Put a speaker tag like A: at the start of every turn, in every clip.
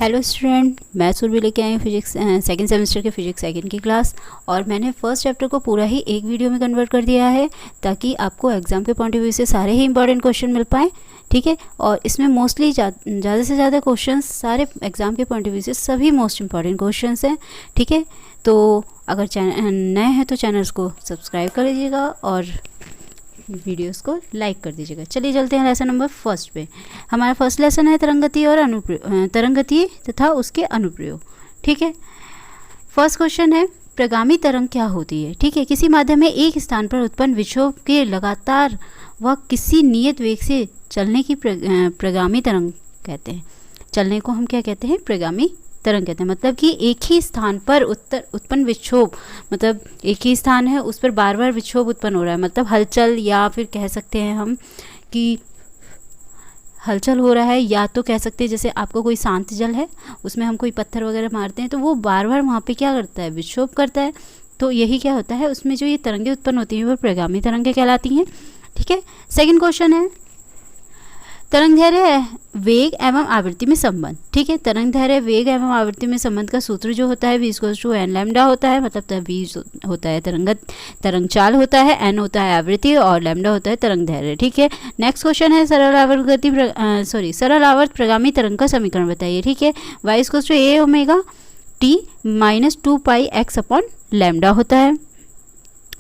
A: Hello student, मैं सुरभि लेके आई हूँ फिजिक्स सेकंड सेमेस्टर के फिजिक्स सेकंड की क्लास। और मैंने फर्स्ट चैप्टर को पूरा ही एक वीडियो में कन्वर्ट कर दिया है ताकि आपको एग्जाम के पॉइंट ऑफ व्यू से सारे ही इंपॉर्टेंट क्वेश्चन मिल पाएँ। ठीक है, और इसमें मोस्टली ज़्यादा से ज़्यादा क्वेश्चन सारे एग्जाम के पॉइंट ऑफ व्यू से सभी मोस्ट इंपॉर्टेंट क्वेश्चन हैं। ठीक है, तो अगर चैनल नए हैं तो चैनल्स को सब्सक्राइब कर लीजिएगा और वीडियोस को लाइक कर दीजिएगा। चलिए चलते हैं लेसन नंबर फर्स्ट पे। हमारा फर्स्ट लेसन है तरंगति और तरंगति तथा उसके अनुप्रयोग। ठीक है, फर्स्ट क्वेश्चन है प्रगामी तरंग क्या होती है। ठीक है, किसी माध्यम में एक स्थान पर उत्पन्न विक्षोभ के लगातार व किसी नियत वेग से चलने की प्रगामी तरंग कहते हैं। चलने को हम क्या कहते हैं? प्रगामी तरंग कहते हैं। मतलब कि एक ही स्थान पर उत्पन्न विक्षोभ, मतलब एक ही स्थान है उस पर बार बार विक्षोभ उत्पन्न हो रहा है, मतलब हलचल, या फिर कह सकते हैं हम कि हलचल हो रहा है, या तो कह सकते हैं जैसे आपको कोई शांत जल है उसमें हम कोई पत्थर वगैरह मारते हैं तो वो बार बार वहाँ पे क्या करता है? विक्षोभ करता है। तो यही क्या होता है, उसमें जो ये तरंगें उत्पन्न होती हैं वो प्रगामी तरंगें कहलाती हैं। ठीक है, सेकेंड क्वेश्चन है तरंगदैर्घ्य वेग एवं आवृत्ति में संबंध। ठीक है, तरंगदैर्घ्य वेग एवं आवृत्ति में संबंध का सूत्र जो होता है v n लैम्डा होता है। मतलब v होता है तरंग चाल होता है, n होता है आवृत्ति और लैम्डा होता है तरंगदैर्घ्य। ठीक है, नेक्स्ट क्वेश्चन है सरल आवर्त प्रगामी तरंग का समीकरण बताइए। ठीक है, y a omega t minus 2 x upon lambda होता है।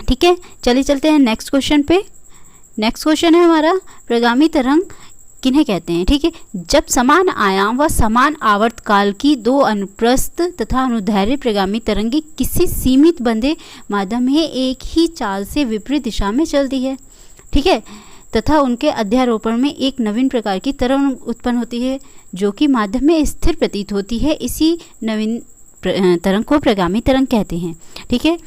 A: ठीक है, चलिए चलते हैं नेक्स्ट क्वेश्चन पे। नेक्स्ट क्वेश्चन है हमारा प्रगामी तरंग किन्हें कहते हैं। ठीक है, जब समान आयाम व समान आवर्त काल की दो अनुप्रस्थ तथा अनुदैर्घ्य प्रगामी तरंगें किसी सीमित बंधे माध्यम में एक ही चाल से विपरीत दिशा में चलती है। ठीक है, तथा उनके अध्यारोपण में एक नवीन प्रकार की तरंग उत्पन्न होती है जो कि माध्यम में स्थिर प्रतीत होती है, इसी नवीन तरंग को प्रगामी तरंग कहते हैं। ठीक है,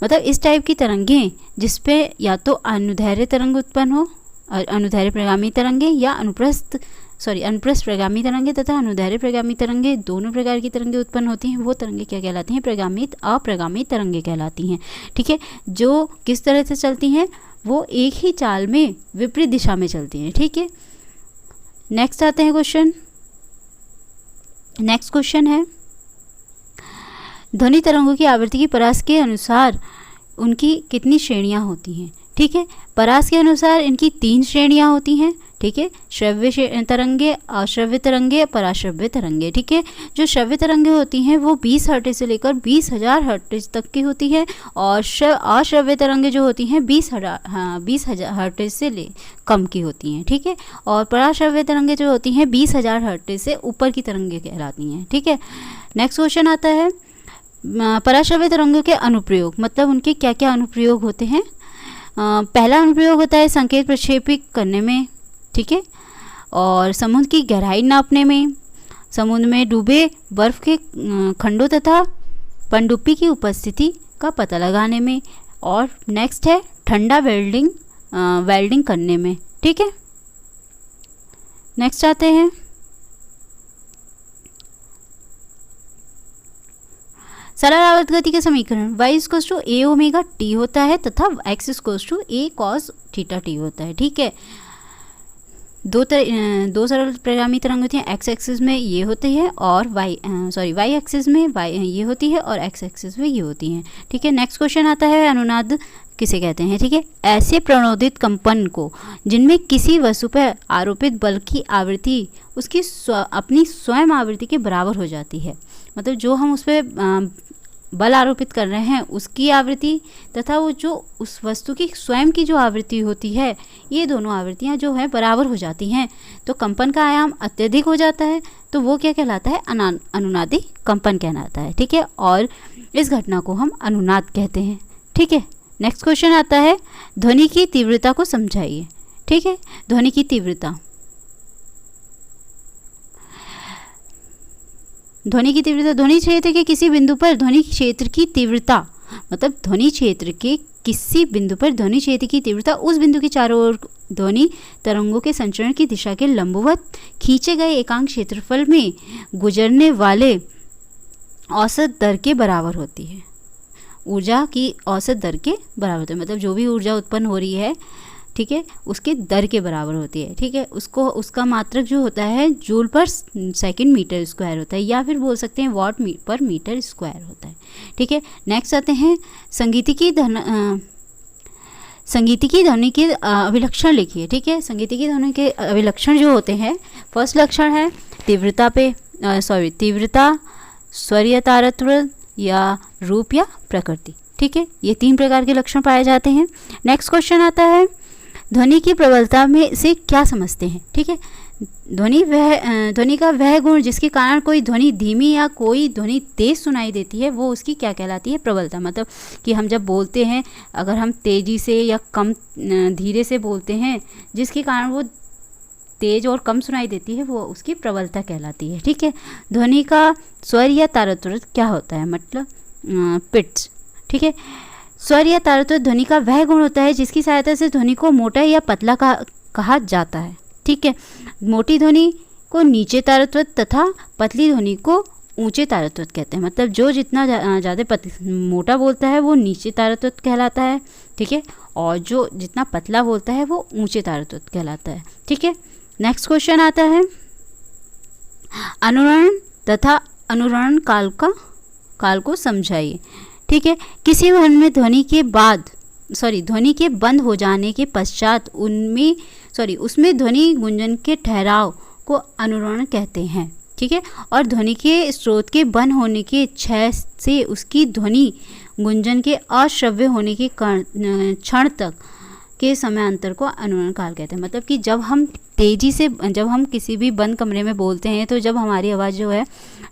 A: मतलब इस टाइप की तरंगें जिसपे या तो अनुदैर्घ्य तरंग उत्पन्न हो, अनुदैर्घ्य प्रगामी तरंगे, या अनुप्रस्थ प्रगामी तरंगे तथा अनुदैर्घ्य प्रगामी तरंगे, दोनों प्रकार की तरंगे उत्पन्न होती हैं, वो तरंगे क्या कहलाती हैं? प्रगामी अप्रगामी तरंगे कहलाती हैं। ठीक है, जो किस तरह से चलती हैं? वो एक ही चाल में विपरीत दिशा में चलती हैं। ठीक है, नेक्स्ट आते हैं क्वेश्चन। नेक्स्ट क्वेश्चन है ध्वनि तरंगों की आवृत्ति की परास के अनुसार उनकी कितनी श्रेणियां होती हैं। ठीक है, परास के अनुसार इनकी 3 श्रेणियां होती हैं। ठीक है, श्रव्य तरंगे, अश्रव्य तरंगे, पराश्रव्य तरंगे। ठीक है, जो श्रव्य तरंगे होती हैं वो 20 हर्ट्ज से लेकर 20,000 हर्ट्ज तक की होती है, और अश्रव्य तरंगे जो होती हैं 20,000 हर्ट्ज से कम की होती हैं। ठीक है, और पराश्रव्य तरंगे जो होती हैं 20,000 हर्ट्ज से ऊपर की तरंगे कहलाती हैं। ठीक है, नेक्स्ट क्वेश्चन आता है पराश्रव्य तरंगों के अनुप्रयोग, मतलब उनके क्या क्या अनुप्रयोग होते हैं। पहला अनुप्रयोग होता है संकेत प्रक्षेपित करने में। ठीक है, और समुद्र की गहराई नापने में, समुद्र में डूबे बर्फ के खंडों तथा पनडुब्बी की उपस्थिति का पता लगाने में, और नेक्स्ट है ठंडा वेल्डिंग करने में। ठीक है, नेक्स्ट आते हैं सरल आवर्त गति के समीकरण। y a ओमेगा t होता है तथा x a cos theta t होता है। ठीक है, दो सरल प्रगामी तरंग होती हैं, x एक्सिस में ये होती है और y एक्सिस में ये होती है और x एक्सिस में ये होती हैं। ठीक है, नेक्स्ट क्वेश्चन आता है अनुनाद किसे कहते हैं। ठीक है, ऐसे प्रणोदित कंपन को जिनमें किसी वस्तु पर आरोपित बल की आवृत्ति उसकी अपनी स्वयं आवृत्ति के बराबर हो जाती है। मतलब जो हम उस पर बल आरोपित कर रहे हैं उसकी आवृत्ति तथा वो जो उस वस्तु की स्वयं की जो आवृत्ति होती है, ये दोनों आवृत्तियाँ जो है बराबर हो जाती हैं, तो कंपन का आयाम अत्यधिक हो जाता है, तो वो क्या कहलाता है? अनुनादी कंपन कहलाता है। ठीक है, और इस घटना को हम अनुनाद कहते हैं। ठीक है, नेक्स्ट क्वेश्चन आता है ध्वनि की तीव्रता को समझाइए। ठीक है, ध्वनि की तीव्रता, ध्वनि क्षेत्र के किसी बिंदु पर ध्वनि क्षेत्र की तीव्रता, मतलब ध्वनि क्षेत्र के किसी बिंदु पर ध्वनि क्षेत्र की तीव्रता उस बिंदु के चारों ओर ध्वनि तरंगों के संचरण की दिशा के लंबवत खींचे गए एकांक क्षेत्रफल में गुजरने वाले औसत दर के बराबर होती है। ऊर्जा की औसत दर के बराबर होती है, मतलब जो भी ऊर्जा उत्पन्न हो रही है ठीक है, उसके दर के बराबर होती है। ठीक है, उसको उसका मात्रक जो होता है जूल पर सेकंड मीटर स्क्वायर होता है, या फिर बोल सकते हैं वॉट पर मीटर स्क्वायर होता है। ठीक है, नेक्स्ट आते हैं संगीतिकी ध्वनि के अभिलक्षण लिखिए। ठीक है, संगीतिकी ध्वनि के अभिलक्षण जो होते हैं, फर्स्ट लक्षण है तीव्रता, स्वरीय तारतम्य या रूप या प्रकृति। ठीक है, ये 3 प्रकार के लक्षण पाए जाते हैं। नेक्स्ट क्वेश्चन आता है ध्वनि की प्रबलता में से क्या समझते हैं। ठीक है, ध्वनि का वह गुण जिसके कारण कोई ध्वनि धीमी या कोई ध्वनि तेज सुनाई देती है, वो उसकी क्या कहलाती है, प्रबलता। मतलब कि हम जब बोलते हैं, अगर हम तेजी से या कम धीरे से बोलते हैं, जिसके कारण वो तेज और कम सुनाई देती है, वो उसकी प्रबलता कहलाती है। ठीक है, ध्वनि का स्वर या तारतम्य क्या होता है, मतलब पिट्स। ठीक है, स्वर या तारतम्य ध्वनि का वह गुण होता है जिसकी सहायता से ध्वनि को मोटा या पतला कहा जाता है। ठीक है, मोटी ध्वनि को नीचे तारतम्य तथा पतली ध्वनि को ऊंचे तारतम्य कहते हैं। मतलब जो जितना ज़्यादा मोटा बोलता है वो नीचे तारतम्य कहलाता है। ठीक है, और जो जितना पतला बोलता है वो ऊंचे तारतम्य कहलाता है। ठीक है, नेक्स्ट क्वेश्चन आता है अनुरण तथा अनुरण काल को समझाइए। ठीक है, किसी ध्वनि में ध्वनि के बंद हो जाने के पश्चात उसमें ध्वनि गुंजन के ठहराव को अनुरण कहते हैं। ठीक है, और ध्वनि के स्रोत के बंद होने के क्षय से उसकी ध्वनि गुंजन के अश्रव्य होने के क्षण तक के समय अंतर को अनुरण काल कहते हैं। मतलब कि जब हम किसी भी बंद कमरे में बोलते हैं, तो जब हमारी आवाज़ जो है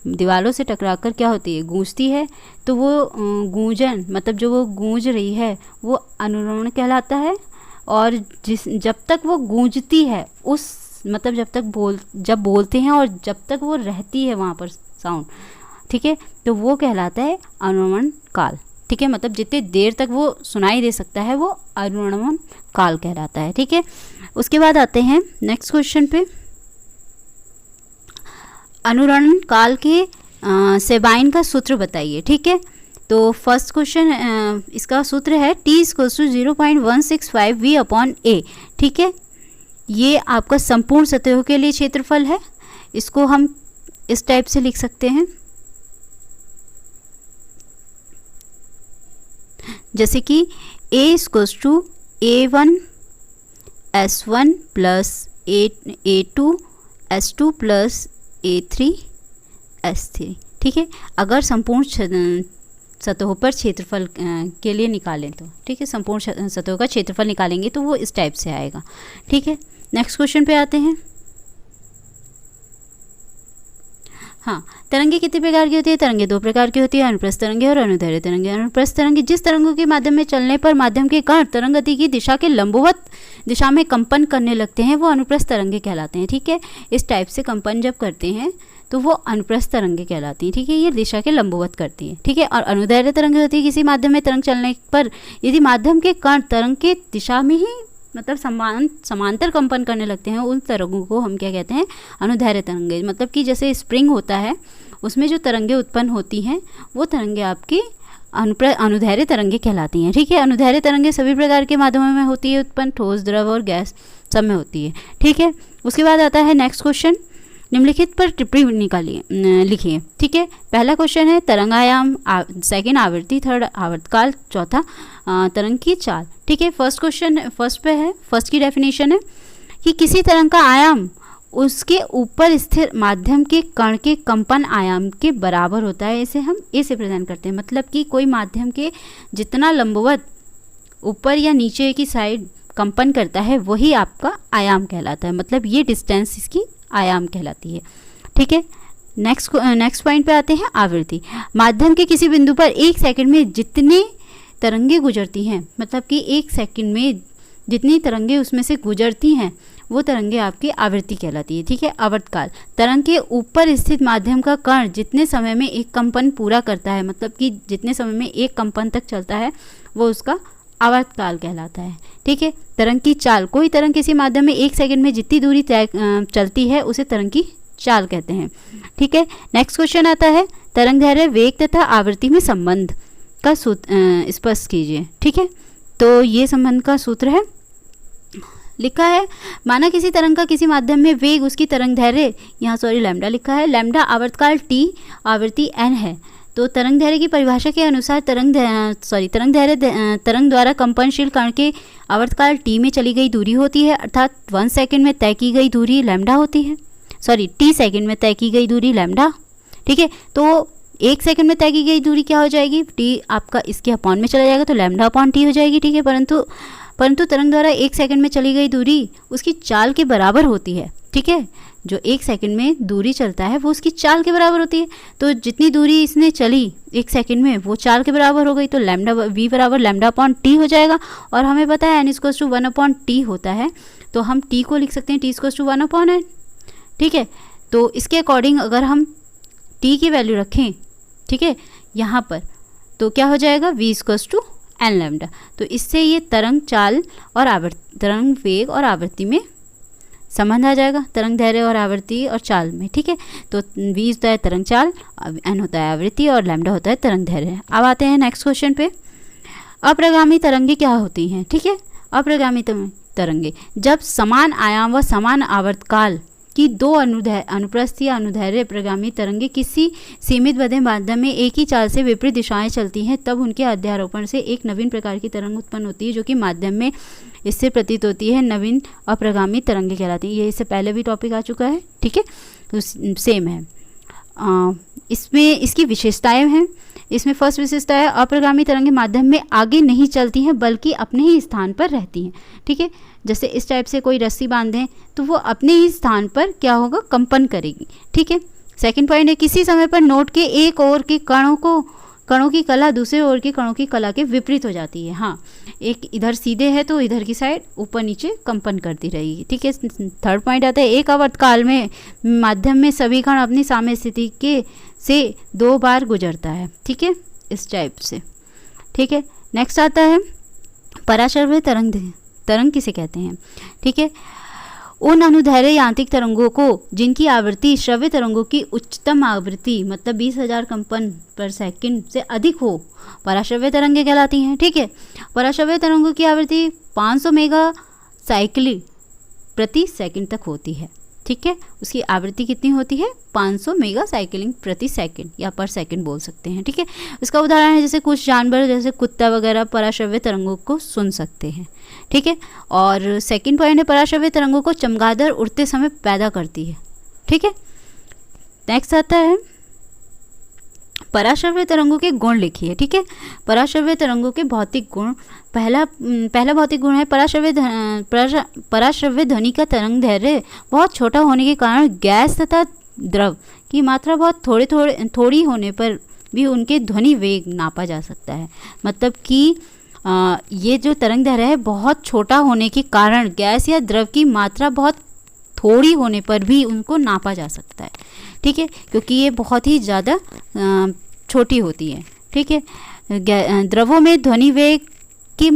A: दीवारों से टकराकर क्या होती है, गूंजती है, तो वो गूंजन, मतलब जो वो गूंज रही है, वो अनुरण कहलाता है। और जब तक वो गूंजती है, जब बोलते हैं और जब तक वो रहती है वहाँ पर साउंड, ठीक है, तो वो कहलाता है अनुरण काल। ठीक है, मतलब जितने देर तक वो सुनाई दे सकता है, वो अनुरण काल कहलाता है। ठीक है, उसके बाद आते हैं नेक्स्ट क्वेश्चन पे, अनुरण काल के सेबाइन का सूत्र बताइए। ठीक है, तो फर्स्ट क्वेश्चन इसका सूत्र है T=0.165 V/A। ठीक है, ये आपका संपूर्ण सतहों के लिए क्षेत्रफल है। इसको हम इस टाइप से लिख सकते हैं, जैसे कि A=A1 S1 plus A2 S2 plus A3 S3। ठीक है, अगर संपूर्ण सतहों पर क्षेत्रफल के लिए निकालें तो, ठीक है, संपूर्ण सतहों का क्षेत्रफल निकालेंगे तो वो इस टाइप से आएगा। ठीक है, नेक्स्ट क्वेश्चन पे आते हैं। हाँ, तरंगे कितने प्रकार की होती है? तरंगे 2 प्रकार की होती है, अनुप्रस्थ तरंगे और अनुदैर्घ्य तरंगे। अनुप्रस्थ तरंगे जिस तरंगों के माध्यम में चलने पर माध्यम के कण तरंग गति की दिशा के लंबवत दिशा में कंपन करने लगते हैं, वो अनुप्रस्थ तरंगे कहलाते हैं। ठीक है, इस टाइप से कंपन जब करते हैं तो वो अनुप्रस्थ तरंगे कहलाती हैं। ठीक है, ये दिशा के लंबवत करती है। ठीक है, और अनुदैर्घ्य तरंगे होती है किसी माध्यम में तरंग चलने पर यदि माध्यम के कण तरंग के दिशा में ही मतलब समांतर कंपन करने लगते हैं, उन तरंगों को हम क्या कहते हैं? अनुदैर्घ्य तरंगे। मतलब कि जैसे स्प्रिंग होता है, उसमें जो तरंगे उत्पन्न होती हैं, वो तरंगे आपकी अनुदैर्घ्य तरंगे कहलाती हैं। ठीक है, अनुदैर्घ्य तरंगे सभी प्रकार के माध्यमों में होती है उत्पन्न, ठोस, द्रव और गैस सब में होती है। ठीक है, उसके बाद आता है नेक्स्ट क्वेश्चन, निम्नलिखित पर टिप्पणी लिखिए। ठीक है, पहला क्वेश्चन है तरंग आयाम, सेकंड आवृत्ति, थर्ड आवर्तकाल, चौथा तरंग की चाल। ठीक है, फर्स्ट की डेफिनेशन है कि किसी तरंग का आयाम उसके ऊपर स्थिर माध्यम के कण के कंपन आयाम के बराबर होता है। इसे हम ए से प्रेजेंट करते हैं। मतलब कि कोई माध्यम के जितना लंबवत ऊपर या नीचे की साइड कंपन करता है, वही आपका आयाम कहलाता है। मतलब ये डिस्टेंस इसकी आयाम कहलाती है। ठीक है, नेक्स्ट पॉइंट पे आते हैं, आवृत्ति। माध्यम के किसी बिंदु पर 1 सेकंड में जितने तरंगे गुजरती हैं, मतलब कि 1 सेकंड में जितनी तरंगे उसमें से गुजरती हैं, वो तरंगे आपकी आवृत्ति कहलाती है। ठीक है, आवर्तकाल, तरंग के ऊपर स्थित माध्यम का कण जितने समय में एक कंपन पूरा करता है, मतलब कि जितने समय में एक कंपन तक चलता है, वो उसका आवर्तकाल कहलाता है। ठीक है, तरंग की चाल, कोई तरंग किसी माध्यम में 1 सेकंड में जितनी दूरी चलती है, उसे तरंग की चाल कहते हैं। ठीक है, नेक्स्ट क्वेश्चन आता है, तरंग दैर्घ्य, वेग तथा आवृत्ति में संबंध का सूत्र स्पष्ट कीजिए। ठीक है, तो ये संबंध का सूत्र है लिखा है, माना किसी तरंग का किसी माध्यम में वेग उसकी तरंग दैर्घ्य, यहाँ सॉरी लैम्डा लिखा है, लैम्डा आवर्तकाल t, आवृत्ति n है। तो तरंग दैर्घ्य की परिभाषा के अनुसार तरंग दैर्घ्य तरंग द्वारा कंपनशील कण के आवर्तकाल t में चली गई दूरी होती है, अर्थात 1 सेकंड में तय की गई दूरी लैम्डा होती है, सॉरी t सेकंड में तय की गई दूरी लैम्डा। ठीक है, तो 1 सेकंड में तय की गई दूरी क्या हो जाएगी, t आपका इसके अपॉन में चला जाएगा तो लैम्डा अपॉन t हो जाएगी। ठीक है, परंतु तरंग द्वारा 1 सेकंड में चली गई दूरी उसकी चाल के बराबर होती है। ठीक है, जो 1 सेकंड में दूरी चलता है वो उसकी चाल के बराबर होती है। तो जितनी दूरी इसने चली 1 सेकंड में वो चाल के बराबर हो गई, तो लैम्डा v बराबर लैम्डा अपॉन टी हो जाएगा। और हमें पता है n equals to 1 upon T होता है, तो हम t को लिख सकते हैं t equals to 1 upon n। ठीक है, तो इसके अकॉर्डिंग अगर हम t की वैल्यू रखें, ठीक है, यहाँ पर, तो क्या हो जाएगा v equals to N lambda. तो इससे ये तरंग चाल और तरंग वेग और आवृत्ति में संबंध आ जाएगा, तरंग दैर्घ्य और आवृत्ति और चाल में। ठीक है, तो v होता है तरंग चाल, n होता है आवृत्ति और लैम्डा होता है तरंग दैर्घ्य। अब आते हैं नेक्स्ट क्वेश्चन पे, अप्रगामी तरंगे क्या होती हैं। ठीक है, अप्रगामी तरंगे जब समान आयाम व समान आवर्तकाल कि 2 अनुप्रस्थ या अनुदैर्घ्य प्रगामी तरंगे किसी सीमित बद्धे माध्यम में एक ही चाल से विपरीत दिशाएं चलती हैं, तब उनके अध्यारोपण से एक नवीन प्रकार की तरंग उत्पन्न होती है जो कि माध्यम में इससे प्रतीत होती है, नवीन अप्रगामी तरंगे कहलाती हैं। ये इससे पहले भी टॉपिक आ चुका है। ठीक है, तो सेम है। इसमें इसकी विशेषताएं हैं। इसमें फर्स्ट विशेषता है, अप्रगामी तरंगे माध्यम में आगे नहीं चलती हैं बल्कि अपने ही स्थान पर रहती हैं। ठीक है, जैसे इस टाइप से कोई रस्सी बांधें तो वो अपने ही स्थान पर क्या होगा, कंपन करेगी। ठीक है, सेकंड पॉइंट है, किसी समय पर नोट के एक ओर के कणों की कला दूसरे ओर के कणों की कला के विपरीत हो जाती है। हाँ, एक इधर सीधे है तो इधर की साइड ऊपर नीचे कंपन करती रहेगी। ठीक है, थर्ड पॉइंट आता है, एक आवर्तकाल में माध्यम में सभी कण अपनी साम्य स्थिति के से 2 बार गुजरता है। ठीक है, इस टाइप से। ठीक है, नेक्स्ट आता है पराश्रव्य तरंग किसे कहते हैं। ठीक है, उन अनुदैर्घ्य यांत्रिक तरंगों को जिनकी आवृत्ति श्रव्य तरंगों की उच्चतम आवृत्ति मतलब 20,000 कंपन पर सेकंड से अधिक हो, पराश्रव्य तरंगें कहलाती हैं। ठीक है, पराश्रव्य तरंगों की आवृत्ति 500 मेगा साइकिल प्रति सेकंड तक होती है। ठीक है, उसकी आवृत्ति कितनी होती है, 500 मेगा साइकिलिंग प्रति सेकंड या पर सेकंड बोल सकते हैं। ठीक है, इसका उदाहरण है जैसे कुछ जानवर जैसे कुत्ता वगैरह पराश्रव्य तरंगों को सुन सकते हैं। ठीक है, और सेकंड पॉइंट है, पराश्रव्य तरंगों को चमगादड़ उड़ते समय पैदा करती है। ठीक है, नेक्स्ट आता है पराश्रव्य तरंगों के गुण लिखिए। ठीक है, पराश्रव्य तरंगों के भौतिक गुण, पहला भौतिक गुण है पराश्रव्य ध्वनि का तरंग दैर्घ्य बहुत छोटा होने के कारण गैस तथा द्रव की मात्रा बहुत थोड़ी होने पर भी उनके ध्वनि वेग नापा जा सकता है। मतलब कि ये जो तरंग दैर्घ्य है बहुत छोटा होने के कारण गैस या द्रव की मात्रा बहुत थोड़ी होने पर भी उनको नापा जा सकता है। ठीक है, क्योंकि ये बहुत ही ज़्यादा छोटी होती है। ठीक है, द्रवों के ध्वनि वेग के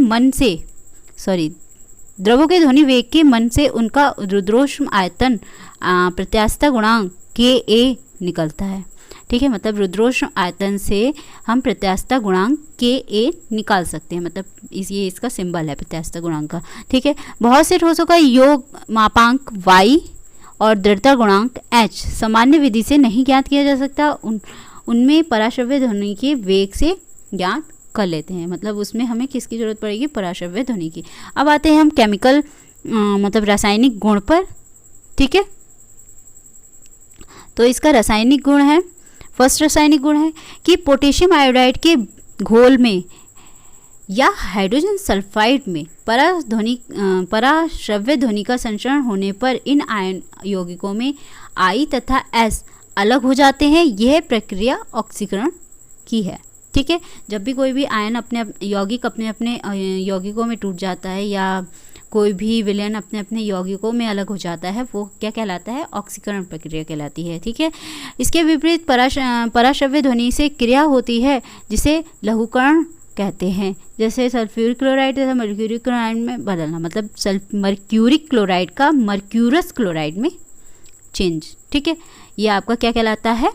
A: मन से उनका रुद्रोष्म आयतन प्रत्यास्थता गुणांक Ka निकलता है। ठीक है, मतलब रुद्रोष्म आयतन से हम प्रत्यास्थता गुणांक Ka निकाल सकते हैं, मतलब ये इसका सिंबल है प्रत्यास्थता गुणांक का। ठीक है, बहुत से ठोसों का योग मापांक y और दृढ़ता गुणांक h सामान्य विधि से नहीं ज्ञात किया जा सकता, उनमें पराश्रव्य ध्वनि के वेग से ज्ञात कर लेते हैं। मतलब उसमें हमें किसकी जरूरत पड़ेगी, पराश्रव्य ध्वनि की। अब आते हैं हम केमिकल मतलब रासायनिक गुण पर। ठीक है, तो इसका रासायनिक गुण है, फर्स्ट रासायनिक गुण है कि पोटेशियम आयोडाइड के घोल में या हाइड्रोजन सल्फाइड में पराश्रव्य ध्वनि का संचरण होने पर इन आयन यौगिकों में I तथा S अलग हो जाते हैं। यह प्रक्रिया ऑक्सीकरण की है। ठीक है, जब भी कोई भी आयन अपने यौगिकों में टूट जाता है या कोई भी विलयन अपने अपने यौगिकों में अलग हो जाता है, वो क्या कहलाता है, ऑक्सीकरण प्रक्रिया कहलाती है। ठीक है, इसके विपरीत पराश्रव्य ध्वनि से क्रिया होती है जिसे लघुकरण कहते हैं। जैसे सल्फ्यूरिक क्लोराइड तथा मर्क्यूरिक क्लोराइड में बदलना, मतलब मर्क्यूरिक क्लोराइड का मर्क्यूरस क्लोराइड में चेंज। ठीक है, ये आपका क्या कहलाता है,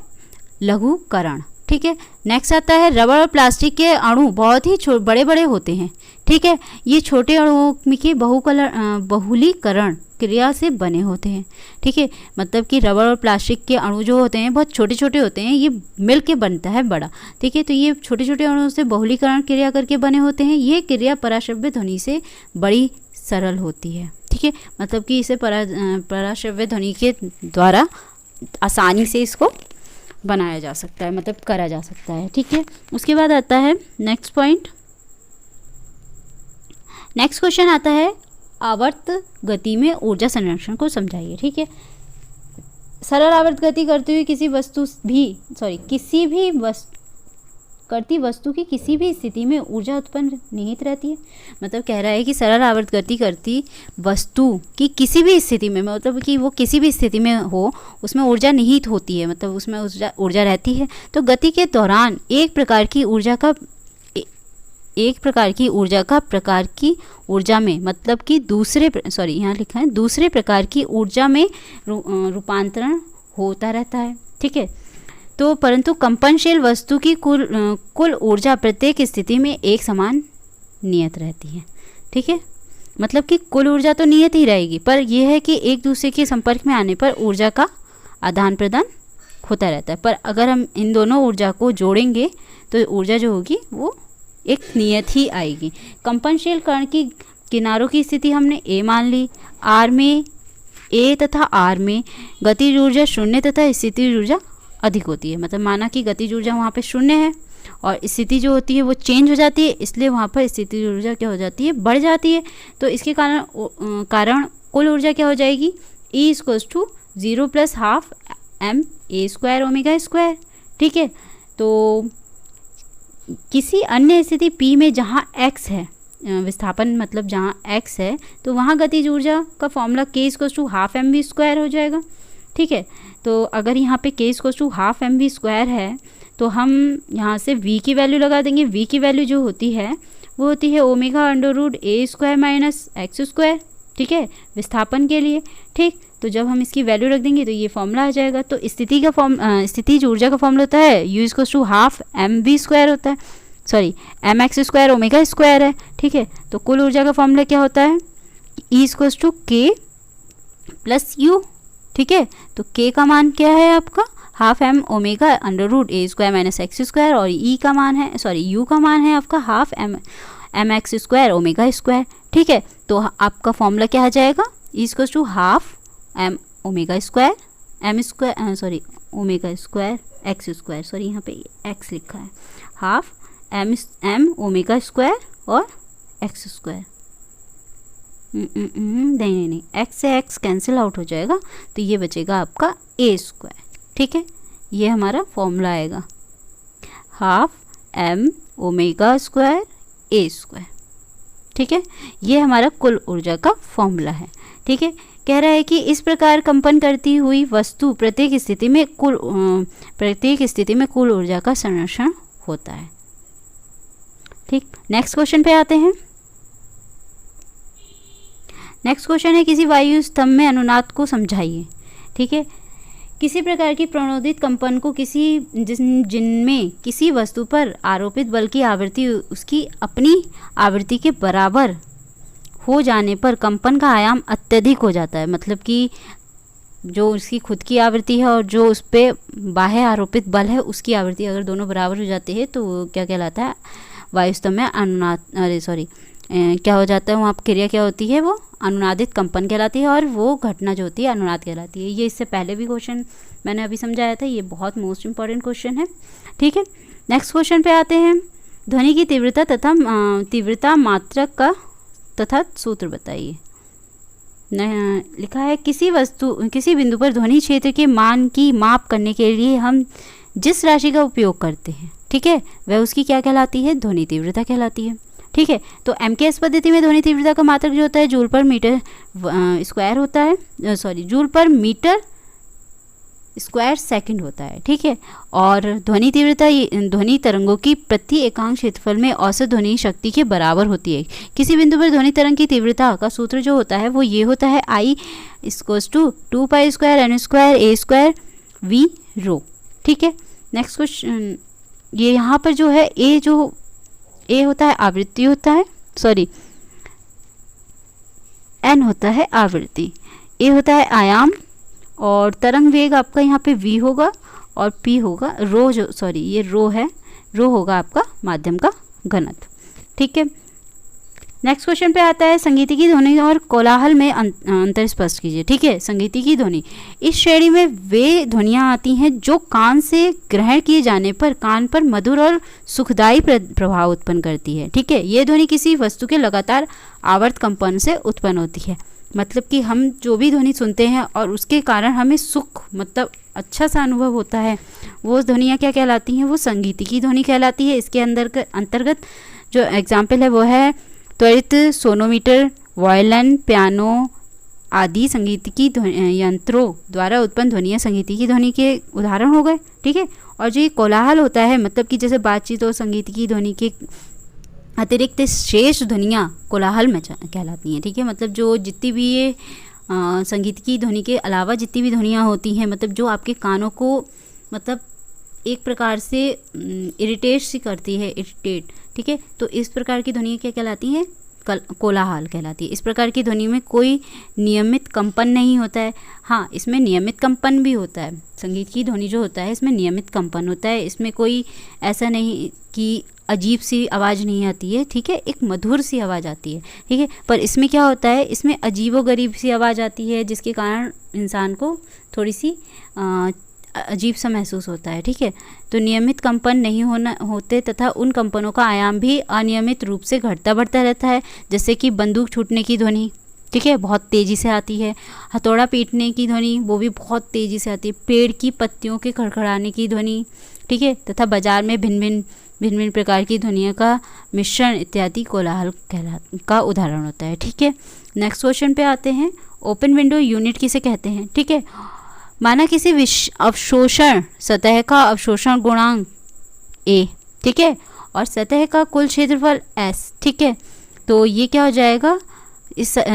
A: लघुकरण। ठीक है, नेक्स्ट आता है रबर और प्लास्टिक के अणु बहुत ही बड़े बड़े होते हैं। ठीक है। ये छोटे अणुओं के बहुलीकरण क्रिया से बने होते हैं। ठीक है, मतलब कि रबर और प्लास्टिक के अणु जो होते हैं बहुत छोटे छोटे होते हैं, ये मिल के बनता है बड़ा। ठीक है, तो ये छोटे छोटे अणुओं से बहुलीकरण क्रिया करके बने होते हैं। ये क्रिया पराश्रव्य ध्वनि से बड़ी सरल होती है। ठीक है, मतलब कि इसे पराश्रव्य ध्वनि के द्वारा आसानी से इसको बनाया जा सकता है, मतलब करा जा सकता है। ठीक है, उसके बाद आता है नेक्स्ट पॉइंट। नेक्स्ट क्वेश्चन आता है आवर्त गति में ऊर्जा संरक्षण को समझाइए। ठीक है, सरल आवर्त गति करते हुए किसी वस्तु की किसी भी स्थिति में ऊर्जा उत्पन्न निहित रहती है। मतलब कह रहा है कि सरल आवर्त गति करती वस्तु की किसी भी स्थिति में, मतलब कि वो किसी भी स्थिति में हो, उसमें ऊर्जा निहित होती है, मतलब उसमें ऊर्जा रहती है। तो गति के दौरान एक प्रकार की ऊर्जा में, मतलब कि यहाँ लिखा है दूसरे प्रकार की ऊर्जा में रूपांतरण होता रहता है। ठीक है, तो परंतु कंपनशील वस्तु की कुल ऊर्जा प्रत्येक स्थिति में एक समान नियत रहती है। ठीक है, मतलब कि कुल ऊर्जा तो नियत ही रहेगी, पर यह है कि एक दूसरे के संपर्क में आने पर ऊर्जा का आदान प्रदान होता रहता है। पर अगर हम इन दोनों ऊर्जा को जोड़ेंगे तो ऊर्जा जो होगी वो एक नियत ही आएगी। कंपनशील कण की किनारों की स्थिति हमने ए मान ली। आर में ए तथा आर में गतिज ऊर्जा शून्य तथा स्थितिज ऊर्जा अधिक होती है। मतलब माना कि गतिज ऊर्जा वहाँ पे शून्य है और स्थिति जो होती है वो चेंज हो जाती है, इसलिए वहाँ पर स्थितिज ऊर्जा क्या हो जाती है, बढ़ जाती है। तो इसके कारण कुल ऊर्जा क्या हो जाएगी, E = 0 + ½ ma² ओमेगा स्क्वायर। ठीक है, तो किसी अन्य स्थिति P में जहाँ x है, विस्थापन मतलब जहाँ x है, तो वहाँ गतिज ऊर्जा का फॉर्मूला K = ½ mv² हो जाएगा। ठीक है, तो अगर यहाँ पे K = ½ mv² है तो हम यहाँ से v की वैल्यू लगा देंगे। v की वैल्यू जो होती है वो होती है ω√a² - x²। ठीक है, विस्थापन के लिए। ठीक, तो जब हम इसकी वैल्यू रख देंगे तो ये फॉर्मूला आ जाएगा। तो स्थितिज ऊर्जा का फॉर्मूला होता है U = ½ mv² होता है, सॉरी mx² ओमेगा² है। ठीक है, तो कुल ऊर्जा का फॉर्मूला क्या होता है, E = K + U। ठीक है, तो K का मान क्या है आपका, ½ m ω√a² - x² और E का मान है, U का मान है आपका ½ mx² ओमेगा²। ठीक है, तो आपका फॉर्मूला क्या आ जाएगा, E = ½ m ओमेगा² x², यहाँ पे x लिखा है, ½ m ओमेगा² और x²। नहीं, x से x कैंसिल आउट हो जाएगा, तो ये बचेगा आपका a²। ठीक है, ये हमारा फॉर्मूला आएगा ½ m ओमेगा² a²। ठीक है, ये हमारा कुल ऊर्जा का फॉर्मूला है। ठीक है, कह रहा है कि इस प्रकार कंपन करती हुई वस्तु प्रत्येक स्थिति में कुल ऊर्जा का संरक्षण होता है। ठीक, नेक्स्ट क्वेश्चन पे आते हैं। नेक्स्ट क्वेश्चन है किसी वायु स्तंभ में अनुनाद को समझाइए। ठीक है, किसी प्रकार की प्रणोदित कंपन को जिनमें किसी वस्तु पर आरोपित बल की आवृत्ति उसकी अपनी आवृत्ति के बराबर हो जाने पर कंपन का आयाम अत्यधिक हो जाता है। मतलब कि जो उसकी खुद की आवृत्ति है और जो उस पर बाह्य आरोपित बल है उसकी आवृत्ति अगर दोनों बराबर हो जाते हैं तो वो क्या कहलाता है, वायुस्तंभ में अनुनाद, क्या हो जाता है, वहाँ क्रिया क्या होती है, वो अनुनादित कंपन कहलाती है और वो घटना जो होती है अनुनाद कहलाती है। ये इससे पहले भी क्वेश्चन मैंने अभी समझाया था, ये बहुत मोस्ट इंपॉर्टेंट क्वेश्चन है। ठीक है, नेक्स्ट क्वेश्चन पे आते हैं। ध्वनि की तीव्रता मात्रक का तथा सूत्र बताइए। लिखा है किसी बिंदु पर ध्वनि क्षेत्र के मान की माप करने के लिए हम जिस राशि का उपयोग करते हैं, ठीक है, वह उसकी क्या कहलाती है, ध्वनि तीव्रता कहलाती है। ठीक है, तो MKS पद्धति में ध्वनि तीव्रता का मात्रक जो होता है जूल पर मीटर स्क्वायर होता है, जूल पर मीटर स्क्वायर सेकंड होता है। ठीक है, और ध्वनि तीव्रता ध्वनि तरंगों की प्रति एकांक क्षेत्रफल में औसत ध्वनि शक्ति के बराबर होती है। किसी बिंदु पर ध्वनि तरंग की तीव्रता का सूत्र जो होता है वो ये होता है I = 2π² n² a² ठीक है, नेक्स्ट क्वेश्चन, ये यहाँ पर जो है ए होता है आवृत्ति होता है, सॉरी एन होता है आवृत्ति, ए होता है आयाम, और तरंग वेग आपका यहाँ पे v होगा, और p होगा रो, जो सॉरी ये रो है, रो होगा आपका माध्यम का घनत्व। ठीक है, नेक्स्ट क्वेश्चन पे आता है संगीतिकी ध्वनि और कोलाहल में अंतर स्पष्ट कीजिए। ठीक है, संगीतिकी ध्वनि, इस श्रेणी में वे ध्वनियाँ आती हैं जो कान से ग्रहण किए जाने पर कान पर मधुर और सुखदायी प्रभाव उत्पन्न करती है। ठीक है, ये ध्वनि किसी वस्तु के लगातार आवर्त कंपन से उत्पन्न होती है। मतलब कि हम जो भी ध्वनि सुनते हैं और उसके कारण हमें सुख मतलब अच्छा सा अनुभव होता है, वो ध्वनियाँ क्या कहलाती हैं, वो संगीतिकी ध्वनि कहलाती है। इसके अंतर्गत जो एग्जाम्पल है वो है त्वरित, सोनोमीटर, वायलिन, पियानो आदि संगीतिकी यंत्रों द्वारा उत्पन्न ध्वनियाँ संगीतिकी ध्वनि के उदाहरण हो गए। ठीक है, और जो ये कोलाहल होता है मतलब कि जैसे बातचीत और संगीतिकी ध्वनि के अतिरिक्त शेष ध्वनियाँ कोलाहल में कहलाती हैं। ठीक है, मतलब जो जितनी भी ये संगीतिकी ध्वनि के अलावा जितनी भी ध्वनियाँ होती हैं, मतलब जो आपके कानों को मतलब एक प्रकार से इरिटेट सी करती है, इरिटेट। ठीक है, तो इस प्रकार की ध्वनियाँ क्या कहलाती हैं, कोलाहल कहलाती है। इस प्रकार की ध्वनि में कोई नियमित कंपन नहीं होता है। हाँ, इसमें नियमित कंपन भी होता है। संगीत की ध्वनि जो होता है इसमें नियमित कंपन होता है। इसमें कोई ऐसा नहीं कि अजीब सी आवाज़ नहीं आती है। ठीक है, एक मधुर सी आवाज़ आती है। ठीक है, पर इसमें क्या होता है, इसमें अजीबोगरीब सी आवाज़ आती है जिसके कारण इंसान को थोड़ी सी अजीब सा महसूस होता है। ठीक है, तो नियमित कंपन नहीं होते तथा उन कंपनों का आयाम भी अनियमित रूप से घटता बढ़ता रहता है। जैसे कि बंदूक छूटने की ध्वनि, ठीक है, बहुत तेज़ी से आती है। हथौड़ा पीटने की ध्वनि, वो भी बहुत तेज़ी से आती है। पेड़ की पत्तियों के खड़खड़ाने की ध्वनि, ठीक है, तथा बाजार में भिन्न भिन्न प्रकार की ध्वनियों का मिश्रण इत्यादि कोलाहल का उदाहरण होता है। ठीक है, नेक्स्ट क्वेश्चन पे आते हैं। ओपन विंडो यूनिट किसे कहते हैं? ठीक है, माना किसी अवशोषण सतह का अवशोषण गुणांक A, ठीक है, और सतह का कुल क्षेत्रफल S, ठीक है, तो ये क्या हो जाएगा,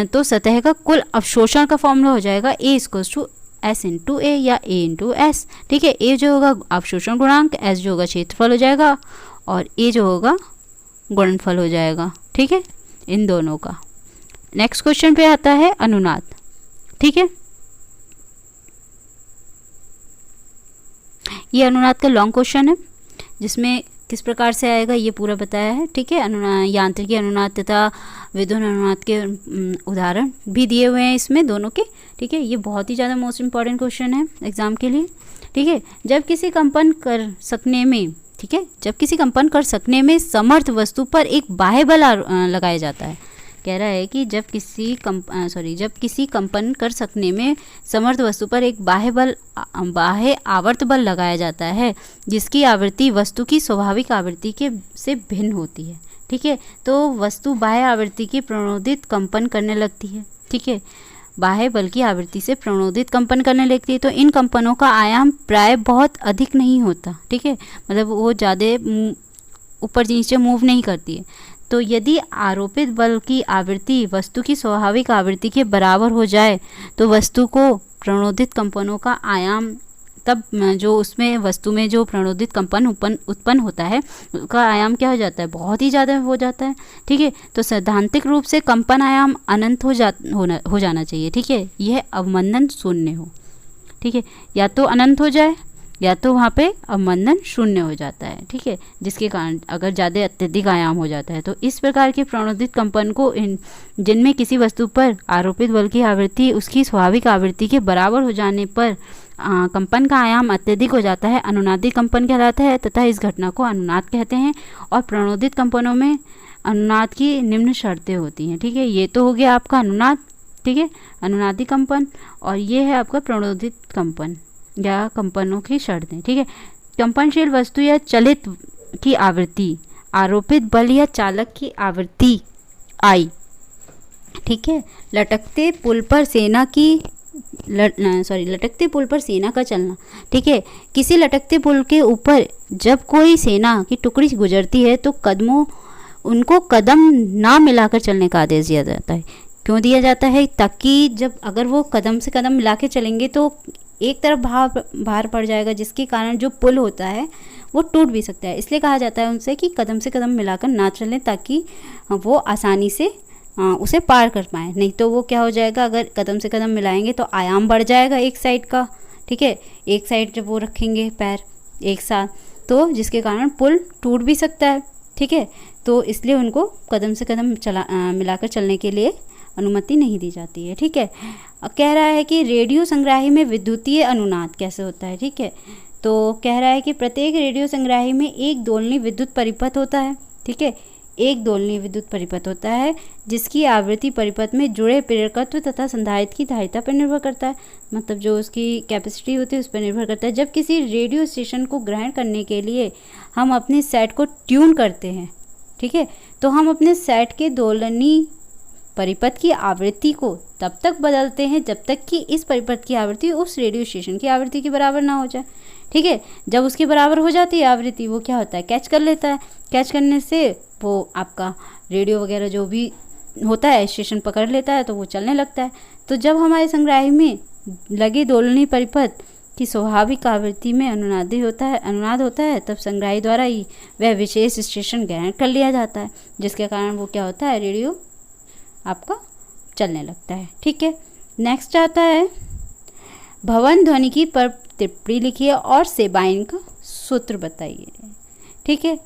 A: तो सतह का कुल अवशोषण का फॉर्मूला हो जाएगा A = S × A या A × S। ठीक है, A जो होगा अवशोषण गुणांक, S जो होगा क्षेत्रफल हो जाएगा, और A जो होगा गुणनफल हो जाएगा। ठीक है, इन दोनों का। नेक्स्ट क्वेश्चन पे आता है अनुनाद। ठीक है, ये अनुनाद का लॉन्ग क्वेश्चन है जिसमें किस प्रकार से आएगा ये पूरा बताया है। ठीक है, यांत्रिकी अनुनाद तथा विद्युत अनुनाद के उदाहरण भी दिए हुए हैं इसमें दोनों के। ठीक है, ये बहुत ही ज़्यादा मोस्ट इम्पॉर्टेंट क्वेश्चन है एग्जाम के लिए। ठीक है, जब किसी कंपन कर सकने में, ठीक है, जब किसी कंपन कर सकने में समर्थ वस्तु पर एक बाह्य बल लगाया जाता है। कह रहा है कि जब किसी कंपन कर सकने में समर्थ वस्तु पर एक बाह्य आवर्त बल लगाया जाता है जिसकी आवृत्ति वस्तु की स्वाभाविक आवृत्ति के से भिन्न होती है। ठीक है, तो वस्तु बाह्य आवृत्ति की प्रणोदित कंपन करने लगती है। ठीक है, बाह्य बल की आवृत्ति से प्रणोदित कंपन करने लगती है, तो इन कंपनों का आयाम प्राय बहुत अधिक नहीं होता। ठीक है, मतलब वो ज़्यादा ऊपर नीचे मूव नहीं करती है। तो यदि आरोपित बल की आवृत्ति वस्तु की स्वाभाविक आवृत्ति के बराबर हो जाए तो वस्तु को प्रणोदित कंपनों का आयाम, तब जो उसमें वस्तु में जो प्रणोदित कंपन उत्पन्न होता है उसका आयाम क्या हो जाता है, बहुत ही ज़्यादा हो जाता है। ठीक है, तो सैद्धांतिक रूप से कंपन आयाम अनंत हो जाना चाहिए। ठीक है, यह अवमंदन शून्य हो। ठीक है, या तो अनंत हो जाए या तो वहाँ पे अवमंदन शून्य हो जाता है। ठीक है, जिसके कारण अगर ज़्यादा अत्यधिक आयाम हो जाता है तो इस प्रकार के प्रणोदित कंपन को जिनमें किसी वस्तु पर आरोपित बल की आवृत्ति उसकी स्वाभाविक आवृत्ति के बराबर हो जाने पर कंपन का आयाम अत्यधिक हो जाता है, अनुनादी कंपन कहलाता है तथा इस घटना को अनुनाद कहते हैं। और प्रणोदित कंपनों में अनुनाद की निम्न शर्तें होती हैं। ठीक है, ये तो हो गया आपका अनुनाद। ठीक है, अनुनादी कंपन, और ये है आपका प्रणोदित कंपन या कंपनों की शर्तें। ठीक है, कंपनशील वस्तु या चलित की आवृत्ति, आरोपित बल या चालक की आवृत्ति I। ठीक है, लटकते पुल पर सेना का चलना। ठीक है, किसी लटकते पुल के ऊपर जब कोई सेना की टुकड़ी गुजरती है तो उनको कदम ना मिलाकर चलने का आदेश दिया जाता है। क्यों दिया जाता है? ताकि जब अगर वो कदम से कदम मिला के चलेंगे तो एक तरफ भार पड़ जाएगा, जिसके कारण जो पुल होता है वो टूट भी सकता है। इसलिए कहा जाता है उनसे कि कदम से कदम मिलाकर ना चलें, ताकि वो आसानी से उसे पार कर पाएँ। नहीं तो वो क्या हो जाएगा, अगर कदम से कदम मिलाएंगे तो आयाम बढ़ जाएगा एक साइड का, ठीक है, एक साइड जब वो रखेंगे पैर एक साथ, तो जिसके कारण पुल टूट भी सकता है, ठीक है। तो इसलिए उनको कदम से कदम मिलाकर चलने के लिए अनुमति नहीं दी जाती है, ठीक है। कह रहा है कि रेडियो संग्राही में विद्युतीय अनुनाद कैसे होता है, ठीक है। तो कह रहा है कि प्रत्येक रेडियो संग्राही में एक दोलनी विद्युत परिपथ होता है, ठीक है, एक दोलनी विद्युत परिपथ होता है, जिसकी आवृत्ति परिपथ में जुड़े प्रेरकत्व तथा संधारित्र की धारिता पर निर्भर करता है। मतलब जो उसकी कैपेसिटी होती है उस पर निर्भर करता है। जब किसी रेडियो स्टेशन को ग्रहण करने के लिए हम अपने सेट को ट्यून करते हैं, ठीक है, तो हम अपने सेट के दोलनी परिपथ की आवृत्ति को तब तक बदलते हैं जब तक कि इस परिपथ की आवृत्ति उस रेडियो स्टेशन की आवृत्ति के बराबर ना हो जाए, ठीक है। जब उसके बराबर हो जाती है आवृत्ति, वो क्या होता है, कैच कर लेता है। कैच करने से वो आपका रेडियो वगैरह जो भी होता है स्टेशन पकड़ लेता है, तो वो चलने लगता है। तो जब हमारे संग्राही में लगे दोलनी परिपथ की स्वाभाविक आवृत्ति में अनुनाद होता है, तब संग्राही द्वारा ही वह विशेष स्टेशन ग्रहण कर लिया जाता है, जिसके कारण वो क्या होता है, रेडियो आपका चलने लगता है, ठीक है। नेक्स्ट आता है भवन ध्वनिकी पर टिप्पणी लिखिए और सेबाइन का सूत्र बताइए, ठीक है।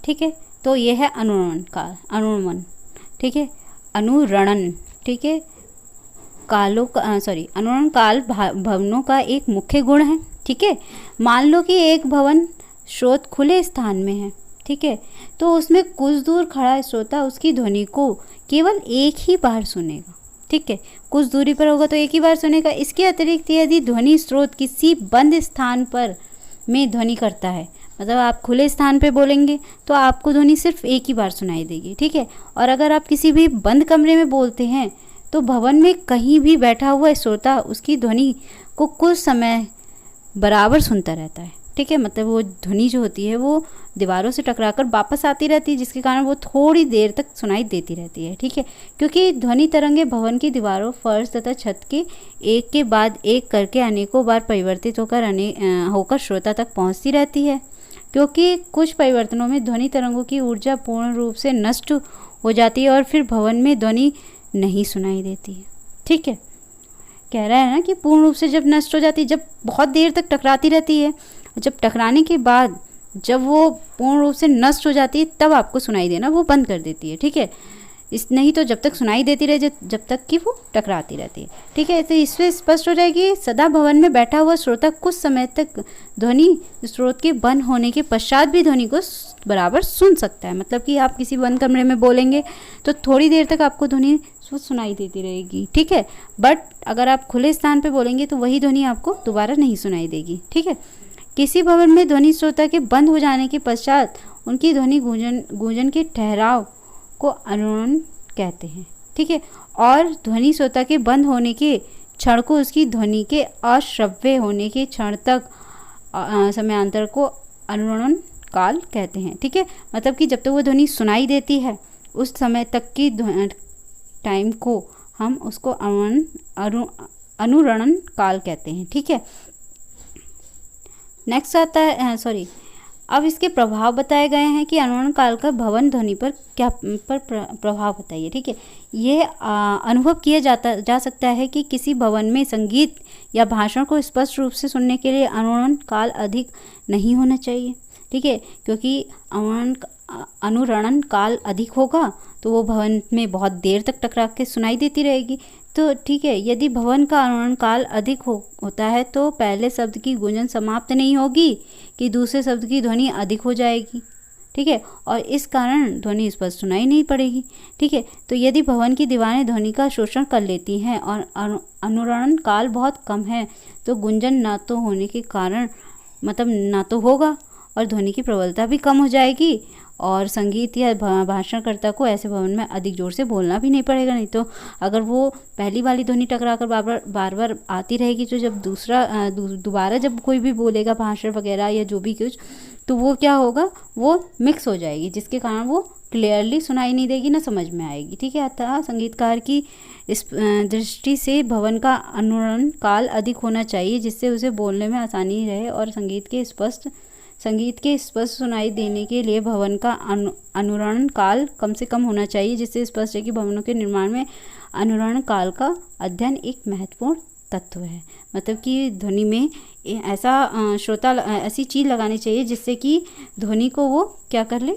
A: ठीक है, तो ये है अनुरणन, ठीक है, अनुरणन, ठीक है, अनुरण काल भवनों का एक मुख्य गुण है, ठीक है। मान लो कि एक भवन स्रोत खुले स्थान में है, ठीक है, तो उसमें कुछ दूर खड़ा श्रोता उसकी ध्वनि को केवल एक ही बार सुनेगा, ठीक है, कुछ दूरी पर होगा तो एक ही बार सुनेगा। इसके अतिरिक्त यदि ध्वनि स्रोत किसी बंद स्थान पर में ध्वनि करता है, मतलब आप खुले स्थान पे बोलेंगे तो आपको ध्वनि सिर्फ एक ही बार सुनाई देगी, ठीक है। और अगर आप किसी भी बंद कमरे में बोलते हैं तो भवन में कहीं भी बैठा हुआ श्रोता उसकी ध्वनि को कुछ समय बराबर सुनता रहता है, ठीक है। मतलब वो ध्वनि जो होती है वो दीवारों से टकराकर वापस आती रहती है, जिसके कारण वो थोड़ी देर तक सुनाई देती रहती है, ठीक है। क्योंकि ध्वनि तरंगे भवन की दीवारों, फर्श तथा छत के एक के बाद एक करके अनेकों बार परिवर्तित होकर श्रोता तक पहुंचती रहती है। क्योंकि कुछ परिवर्तनों में ध्वनि तरंगों की ऊर्जा पूर्ण रूप से नष्ट हो जाती है और फिर भवन में ध्वनि नहीं सुनाई देती है, ठीक है। कह रहा है ना कि पूर्ण रूप से जब नष्ट हो जाती है, जब बहुत देर तक टकराती रहती है, जब टकराने के बाद जब वो पूर्ण रूप से नष्ट हो जाती है तब आपको सुनाई देना वो बंद कर देती है, ठीक है। नहीं तो जब तक सुनाई देती रहे जब तक कि वो टकराती रहती है, ठीक है। तो इससे स्पष्ट हो जाएगी सदा भवन में बैठा हुआ श्रोता कुछ समय तक ध्वनि स्रोत के बंद होने के पश्चात भी ध्वनि को बराबर सुन सकता है। मतलब कि आप किसी बंद कमरे में बोलेंगे तो थोड़ी देर तक आपको ध्वनि सुनाई देती रहेगी, ठीक है। बट अगर आप खुले स्थान पर बोलेंगे तो वही ध्वनि आपको दोबारा नहीं सुनाई देगी, ठीक है। किसी भवन में ध्वनि श्रोता के बंद हो जाने के पश्चात उनकी ध्वनि गूंजन के ठहराव को अनुरणन कहते हैं, ठीक है। और ध्वनि श्रोता के बंद होने के क्षण को उसकी ध्वनि के अश्रव्य होने के क्षण तक समयांतर को अनुरणन काल कहते हैं, ठीक है। मतलब कि जब तक वो ध्वनि सुनाई देती है उस समय तक की टाइम को हम उसको अनुरणन काल कहते हैं, ठीक है। नेक्स्ट आता है अब इसके प्रभाव बताए गए हैं कि अनुरणन काल का भवन ध्वनि पर क्या प्रभाव बताइए, ठीक है। ये अनुभव किया जा सकता है कि किसी भवन में संगीत या भाषण को स्पष्ट रूप से सुनने के लिए अनुरणन काल अधिक नहीं होना चाहिए, ठीक है। क्योंकि अनुरणन काल अधिक होगा तो वो भवन में बहुत देर तक टकरा के सुनाई देती रहेगी, तो ठीक है। यदि भवन का अनुरणन काल अधिक होता है तो पहले शब्द की गूंजन समाप्त नहीं होगी कि दूसरे शब्द की ध्वनि अधिक हो जाएगी, ठीक है, और इस कारण ध्वनि स्पष्ट सुनाई नहीं पड़ेगी, ठीक है। तो यदि भवन की दीवारें ध्वनि का शोषण कर लेती हैं और अनुरणन काल बहुत कम है तो गुंजन ना तो होने के कारण मतलब ना तो होगा और ध्वनि की प्रबलता भी कम हो जाएगी और संगीत या भाषणकर्ता को ऐसे भवन में अधिक जोर से बोलना भी नहीं पड़ेगा। नहीं तो अगर वो पहली वाली ध्वनि टकरा कर बार बार आती रहेगी तो जब दोबारा जब कोई भी बोलेगा भाषण वगैरह या जो भी कुछ, तो वो क्या होगा, वो मिक्स हो जाएगी, जिसके कारण वो क्लियरली सुनाई नहीं देगी, ना समझ में आएगी। ठीक है, अतः संगीतकार की इस दृष्टि से भवन का अनुरण काल अधिक होना चाहिए, जिससे उसे बोलने में आसानी रहे और संगीत के स्पष्ट सुनाई देने के लिए भवन का अनुरण काल कम से कम होना चाहिए, जिससे स्पष्ट है कि भवनों के निर्माण में अनुरण काल का अध्ययन एक महत्वपूर्ण तत्व है। मतलब कि ध्वनि में ऐसा श्रोता ऐसी चीज़ लगानी चाहिए जिससे कि ध्वनि को वो क्या कर ले,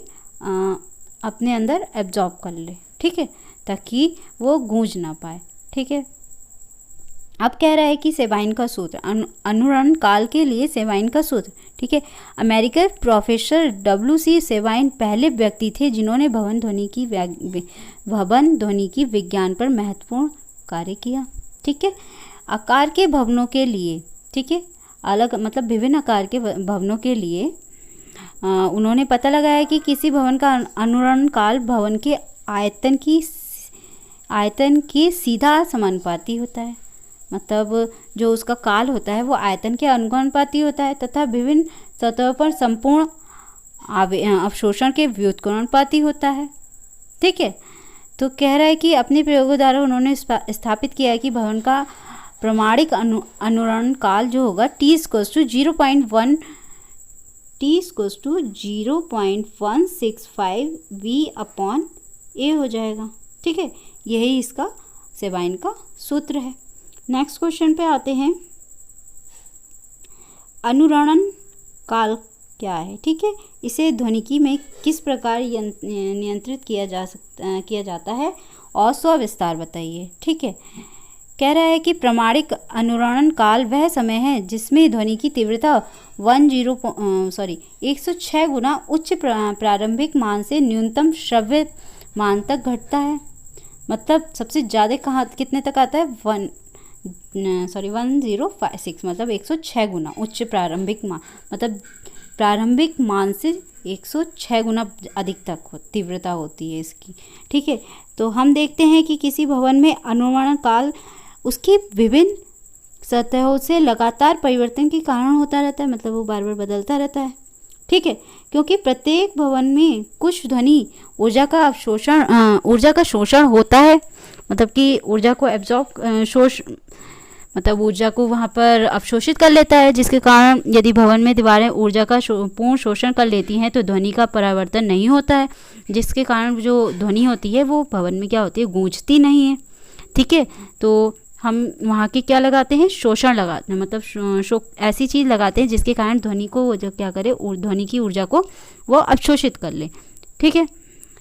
A: अपने अंदर एब्जॉर्ब कर ले। ठीक है, ताकि वो गूंज ना पाए। ठीक है, अब कह रहा है कि सेबाइन का सूत्र, अनुरण काल के लिए सेबाइन का सूत्र। ठीक है, अमेरिकन प्रोफेसर W.C. सेबाइन पहले व्यक्ति थे जिन्होंने भवन ध्वनि की विज्ञान पर महत्वपूर्ण कार्य किया। ठीक है, आकार के भवनों के लिए, ठीक है, अलग मतलब विभिन्न आकार के भवनों के लिए उन्होंने पता लगाया कि किसी भवन का अनुरण काल भवन के आयतन की सीधा समानुपाती होता है। मतलब जो उसका काल होता है वो आयतन के अनुपाती होता है तथा विभिन्न सतहों पर संपूर्ण अवशोषण के व्युत्क्रमानुपाती होता है। ठीक है, तो कह रहा है कि अपने प्रयोगों द्वारा उन्होंने स्थापित किया है कि भवन का प्रमाणिक अनुरण काल जो होगा T=0.165 V/A हो जाएगा। ठीक है, यही इसका सेबाइन का सूत्र है। नेक्स्ट क्वेश्चन पे आते हैं, अनुरणन काल क्या है। ठीक है, इसे ध्वनिकी में किस प्रकार नियंत्रित किया जाता है और सविस्तार बताइए। ठीक है, कह रहा है कि प्रमाणिक अनुरणन काल वह समय है जिसमें ध्वनि की तीव्रता 106 गुना उच्च प्रारंभिक मान से न्यूनतम श्रव्य मान तक घटता है। मतलब सबसे ज़्यादा कितने तक आता है, 1056, मतलब 106 गुना उच्च प्रारंभिक मान, मतलब प्रारंभिक मान से 106 गुना अधिक तक तीव्रता होती है इसकी। ठीक है, तो हम देखते हैं कि किसी भवन में अनुरणन काल उसकी विभिन्न सतहों से लगातार परिवर्तन के कारण होता रहता है, मतलब वो बार बार बदलता रहता है। ठीक है, क्योंकि प्रत्येक भवन में कुछ ध्वनि ऊर्जा का शोषण होता है, मतलब कि ऊर्जा को मतलब ऊर्जा को वहाँ पर अवशोषित कर लेता है, जिसके कारण यदि भवन में दीवारें ऊर्जा का पूर्ण शोषण कर लेती हैं तो ध्वनि का परावर्तन नहीं होता है, जिसके कारण जो ध्वनि होती है वो भवन में क्या होती है, गूंजती नहीं है। ठीक है, तो हम वहाँ के क्या लगाते हैं, शोषण लगाते हैं, मतलब ऐसी चीज़ लगाते हैं जिसके कारण ध्वनि को जो क्या करे, ध्वनि की ऊर्जा को वो अवशोषित कर ले। ठीक है,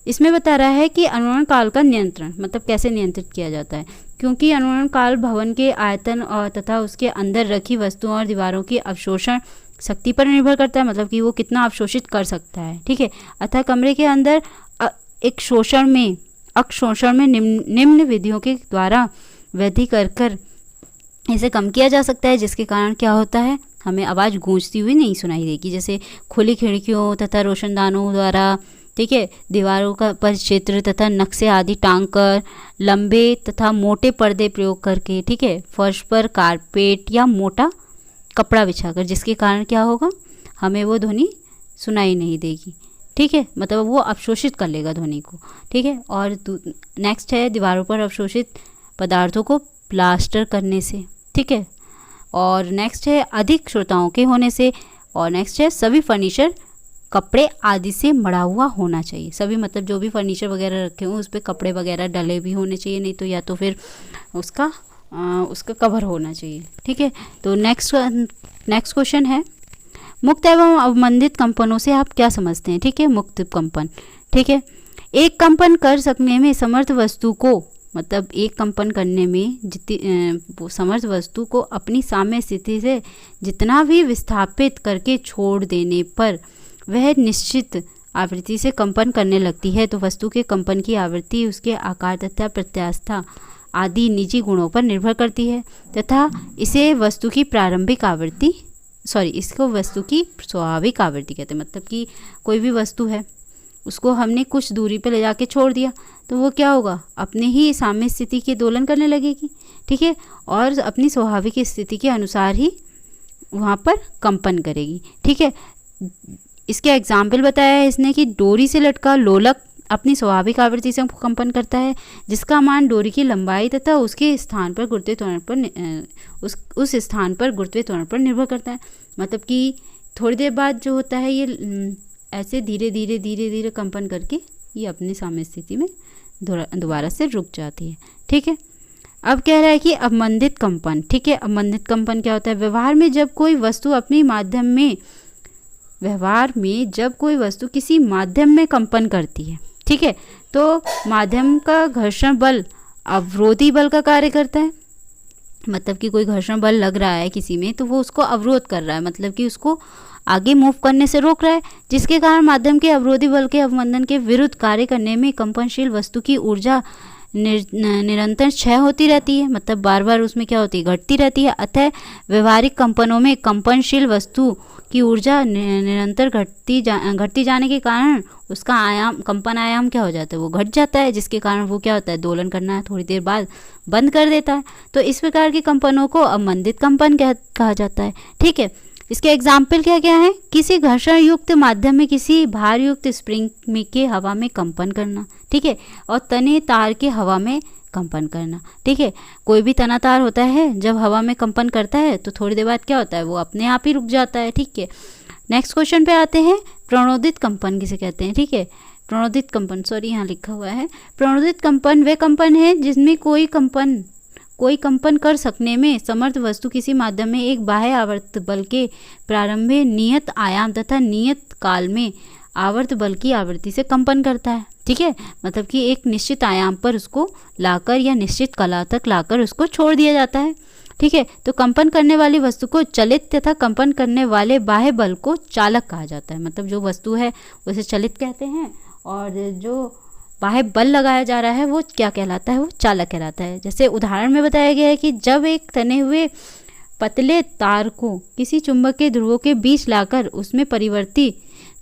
A: इसमें बता रहा है कि अनुरणन काल का नियंत्रण मतलब कैसे नियंत्रित किया जाता है, क्योंकि अनुरणन काल भवन के आयतन और तथा उसके अंदर रखी वस्तुओं और दीवारों की अवशोषण शक्ति पर निर्भर करता है, मतलब कि वो कितना अवशोषित कर सकता है। ठीक है, अतः कमरे के अंदर अक्षोषण में निम्न विधियों के द्वारा वृद्धि कर इसे कम किया जा सकता है, जिसके कारण क्या होता है, हमें आवाज़ गूंजती हुई नहीं सुनाई देगी। जैसे खुली खिड़कियों तथा रोशनदानों द्वारा, ठीक है, दीवारों का परिक्षेत्र तथा नक्शे आदि टांग कर, लंबे तथा मोटे पर्दे प्रयोग करके, ठीक है, फर्श पर कारपेट या मोटा कपड़ा बिछाकर, जिसके कारण क्या होगा, हमें वो ध्वनि सुनाई नहीं देगी। ठीक है, मतलब वो अवशोषित कर लेगा ध्वनि को। ठीक है, और नेक्स्ट है दीवारों पर अवशोषित पदार्थों को प्लास्टर करने से। ठीक है, और नेक्स्ट है अधिक श्रोताओं के होने से, और नेक्स्ट है सभी फर्नीचर कपड़े आदि से मढ़ा हुआ होना चाहिए। सभी मतलब जो भी फर्नीचर वगैरह रखे हों उस पर कपड़े वगैरह डले भी होने चाहिए, नहीं तो या तो फिर उसका कवर होना चाहिए। ठीक है, तो नेक्स्ट क्वेश्चन है, मुक्त एवं अवमंदित कंपनों से आप क्या समझते हैं। ठीक है, मुक्त कंपन, ठीक है, एक कंपन कर सकने में समर्थ वस्तु को, मतलब एक कंपन करने में समर्थ वस्तु को अपनी साम्य स्थिति से जितना भी विस्थापित करके छोड़ देने पर वह निश्चित आवृत्ति से कंपन करने लगती है, तो वस्तु के कंपन की आवृत्ति उसके आकार तथा प्रत्यास्था आदि निजी गुणों पर निर्भर करती है तथा इसको वस्तु की स्वाभाविक आवृत्ति कहते हैं। मतलब कि कोई भी वस्तु है उसको हमने कुछ दूरी पर ले जाके छोड़ दिया तो वो क्या होगा, अपने ही साम्य स्थिति के दोलन करने लगेगी। ठीक है, और अपनी स्वाभाविक स्थिति के अनुसार ही वहाँ पर कंपन करेगी। ठीक है, इसके एग्जाम्पल बताया है इसने कि डोरी से लटका लोलक अपनी स्वाभाविक आवृत्ति से कंपन करता है, जिसका मान डोरी की लंबाई तथा उसके स्थान पर गुरुत्वीय त्वरण पर उस स्थान पर गुरुत्वीय त्वरण पर निर्भर करता है। मतलब कि थोड़ी देर बाद जो होता है ये ऐसे धीरे धीरे कंपन करके ये अपनी सामान्य स्थिति में दोबारा से रुक जाती है। ठीक है, अब कह रहा है कि अवमंदित कंपन। ठीक है, अवमंदित कंपन क्या होता है? व्यवहार में जब कोई वस्तु किसी माध्यम में कंपन करती है, ठीक है, तो माध्यम का घर्षण बल अवरोधी बल का कार्य करता है। मतलब कि कोई घर्षण बल लग रहा है किसी में, तो वो उसको अवरोध कर रहा है, मतलब कि उसको आगे मूव करने से रोक रहा है, जिसके कारण माध्यम के अवरोधी बल के अवमंदन के विरुद्ध कार्य करने में कंपनशील वस्तु की ऊर्जा निरंतर क्षय होती रहती है। मतलब बार बार उसमें क्या होती है? घटती रहती है। अतः व्यवहारिक कंपनों में कंपनशील वस्तु की ऊर्जा निरंतर घटती जाने के कारण उसका आयाम, कंपन आयाम क्या हो जाता है? वो घट जाता है, जिसके कारण वो क्या होता है? दोलन करना थोड़ी देर बाद बंद कर देता है। तो इस प्रकार के कंपनों को अवमंदित कंपन कहा जाता है। ठीक है, इसके एग्जाम्पल क्या क्या है? किसी घर्षण युक्त माध्यम में किसी भार युक्त स्प्रिंग में के हवा में कंपन करना, ठीक है, और तने तार के हवा में कंपन करना। ठीक है, कोई भी तना तार होता है जब हवा में कंपन करता है तो थोड़ी देर बाद क्या होता है? वो अपने आप ही रुक जाता है। ठीक है, नेक्स्ट क्वेश्चन पे आते हैं। प्रणोदित कंपन किसे कहते हैं? ठीक है, प्रणोदित कंपन, सॉरी यहाँ लिखा हुआ है प्रणोदित कंपन वे कंपन है जिसमें कोई कंपन कर सकने में समर्थ वस्तु किसी माध्यम में एक बाह्य आवर्त बल के प्रारंभिक नियत आयाम तथा नियत काल में आवर्त बल की आवृत्ति से कंपन करता है। ठीक है, मतलब कि एक निश्चित आयाम पर उसको लाकर या निश्चित कला तक लाकर उसको छोड़ दिया जाता है। ठीक है, तो कंपन करने वाली वस्तु को चलित तथा कंपन करने वाले बाह्य बल को चालक कहा जाता है। मतलब जो वस्तु है उसे चलित कहते हैं और जो बाह्य बल लगाया जा रहा है वो क्या कहलाता है? वो चालक कहलाता है। जैसे उदाहरण में बताया गया है कि जब एक तने हुए पतले तार को किसी चुंबक के ध्रुवों के बीच लाकर उसमें परिवर्ती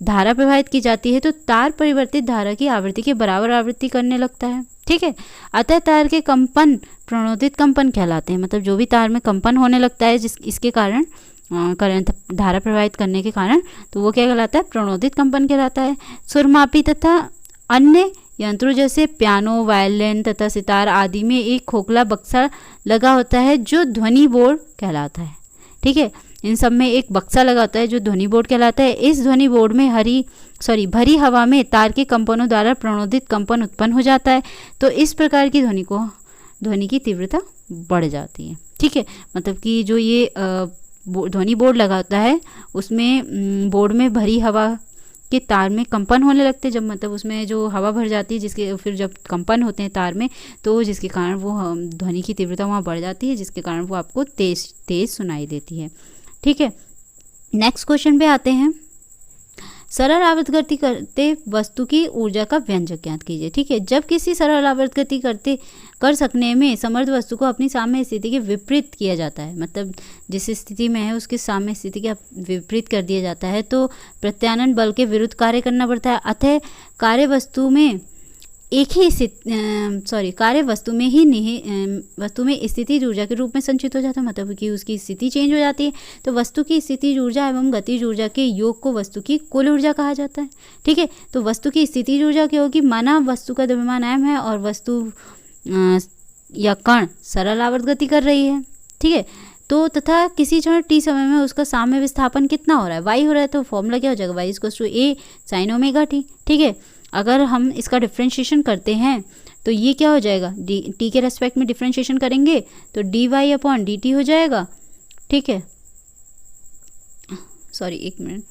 A: धारा प्रवाहित की जाती है तो तार परिवर्तित धारा की आवृत्ति के बराबर आवृत्ति करने लगता है। ठीक है, अतः तार के कंपन प्रणोदित कंपन कहलाते हैं। मतलब जो भी तार में कंपन होने लगता है इसके कारण करंट धारा प्रवाहित करने के कारण, तो वो क्या कहलाता है? प्रणोदित कंपन कहलाता है। सुरमापी तथा अन्य यंत्रों जैसे पियानो, वायलिन तथा सितार आदि में एक खोखला बक्सा लगा होता है जो ध्वनि बोर्ड कहलाता है। ठीक है, इन सब में एक बक्सा लगा होता है जो ध्वनि बोर्ड कहलाता है। इस ध्वनि बोर्ड में भरी हवा में तार के कंपनों द्वारा प्रणोदित कंपन उत्पन्न हो जाता है। तो इस प्रकार की ध्वनि की तीव्रता बढ़ जाती है। ठीक है, मतलब कि जो ये ध्वनि बोर्ड लगा होता है उसमें बोर्ड में भरी हवा के तार में कंपन होने लगते हैं। जब मतलब उसमें जो हवा भर जाती है जिसके फिर जब कंपन होते हैं तार में, तो जिसके कारण वो ध्वनि की तीव्रता वहाँ बढ़ जाती है, जिसके कारण वो आपको तेज सुनाई देती है। ठीक है, नेक्स्ट क्वेश्चन पे आते हैं। सरल आवर्त गति करते वस्तु की ऊर्जा का व्यंजक ज्ञात कीजिए। ठीक है, जब किसी सरल आवर्त गति कर सकने में समर्थ वस्तु को अपनी साम्य स्थिति के विपरीत किया जाता है, मतलब जिस स्थिति में है उसकी साम्य स्थिति के विपरीत कर दिया जाता है, तो प्रत्यानयन बल के विरुद्ध कार्य करना पड़ता है। अतः कार्य वस्तु में स्थिति ऊर्जा के रूप में संचित हो जाता है। मतलब कि उसकी स्थिति चेंज हो जाती है। तो वस्तु की स्थिति ऊर्जा एवं गतिज ऊर्जा के योग को वस्तु की कुल ऊर्जा कहा जाता है। ठीक है, तो वस्तु की स्थिति ऊर्जा क्या होगी? माना वस्तु का द्रव्यमान m है और वस्तु या कण सरल आवर्त गति कर रही है। ठीक है, तो तथा किसी क्षण t समय में उसका साम्य विस्थापन कितना हो रहा है? y हो रहा है। तो फॉर्मूला क्या हो जाएगा? y = a sin omega t। ठीक है, अगर हम इसका डिफ्रेंशिएशन करते हैं तो ये क्या हो जाएगा? t के रेस्पेक्ट में डिफ्रेंशिएशन करेंगे तो dy/dt हो जाएगा। ठीक है, सॉरी एक मिनट,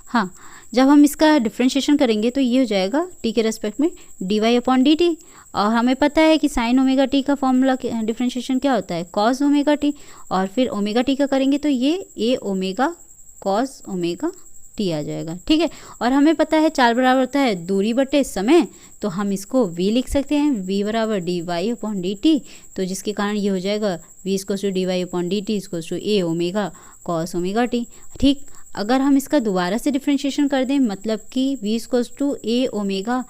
A: हाँ, जब हम इसका डिफ्रेंशिएशन करेंगे तो ये हो जाएगा t के रेस्पेक्ट में dy/dt। और हमें पता है कि साइन ओमेगा टी का फॉर्मूला डिफ्रेंशिएशन क्या होता है? Cos omega T. और फिर ओमेगा टी का करेंगे तो ये a omega cos omega T आ जाएगा। ठीक है, और हमें पता है चाल बराबर होता है दूरी बटे समय, तो हम इसको v लिख सकते हैं, v = dy/dt। तो जिसके कारण ये हो जाएगा v = dy/dt = a omega cos omega T. ठीक, अगर हम इसका दोबारा से डिफ्रेंशिएशन कर दें, मतलब कि v = a omega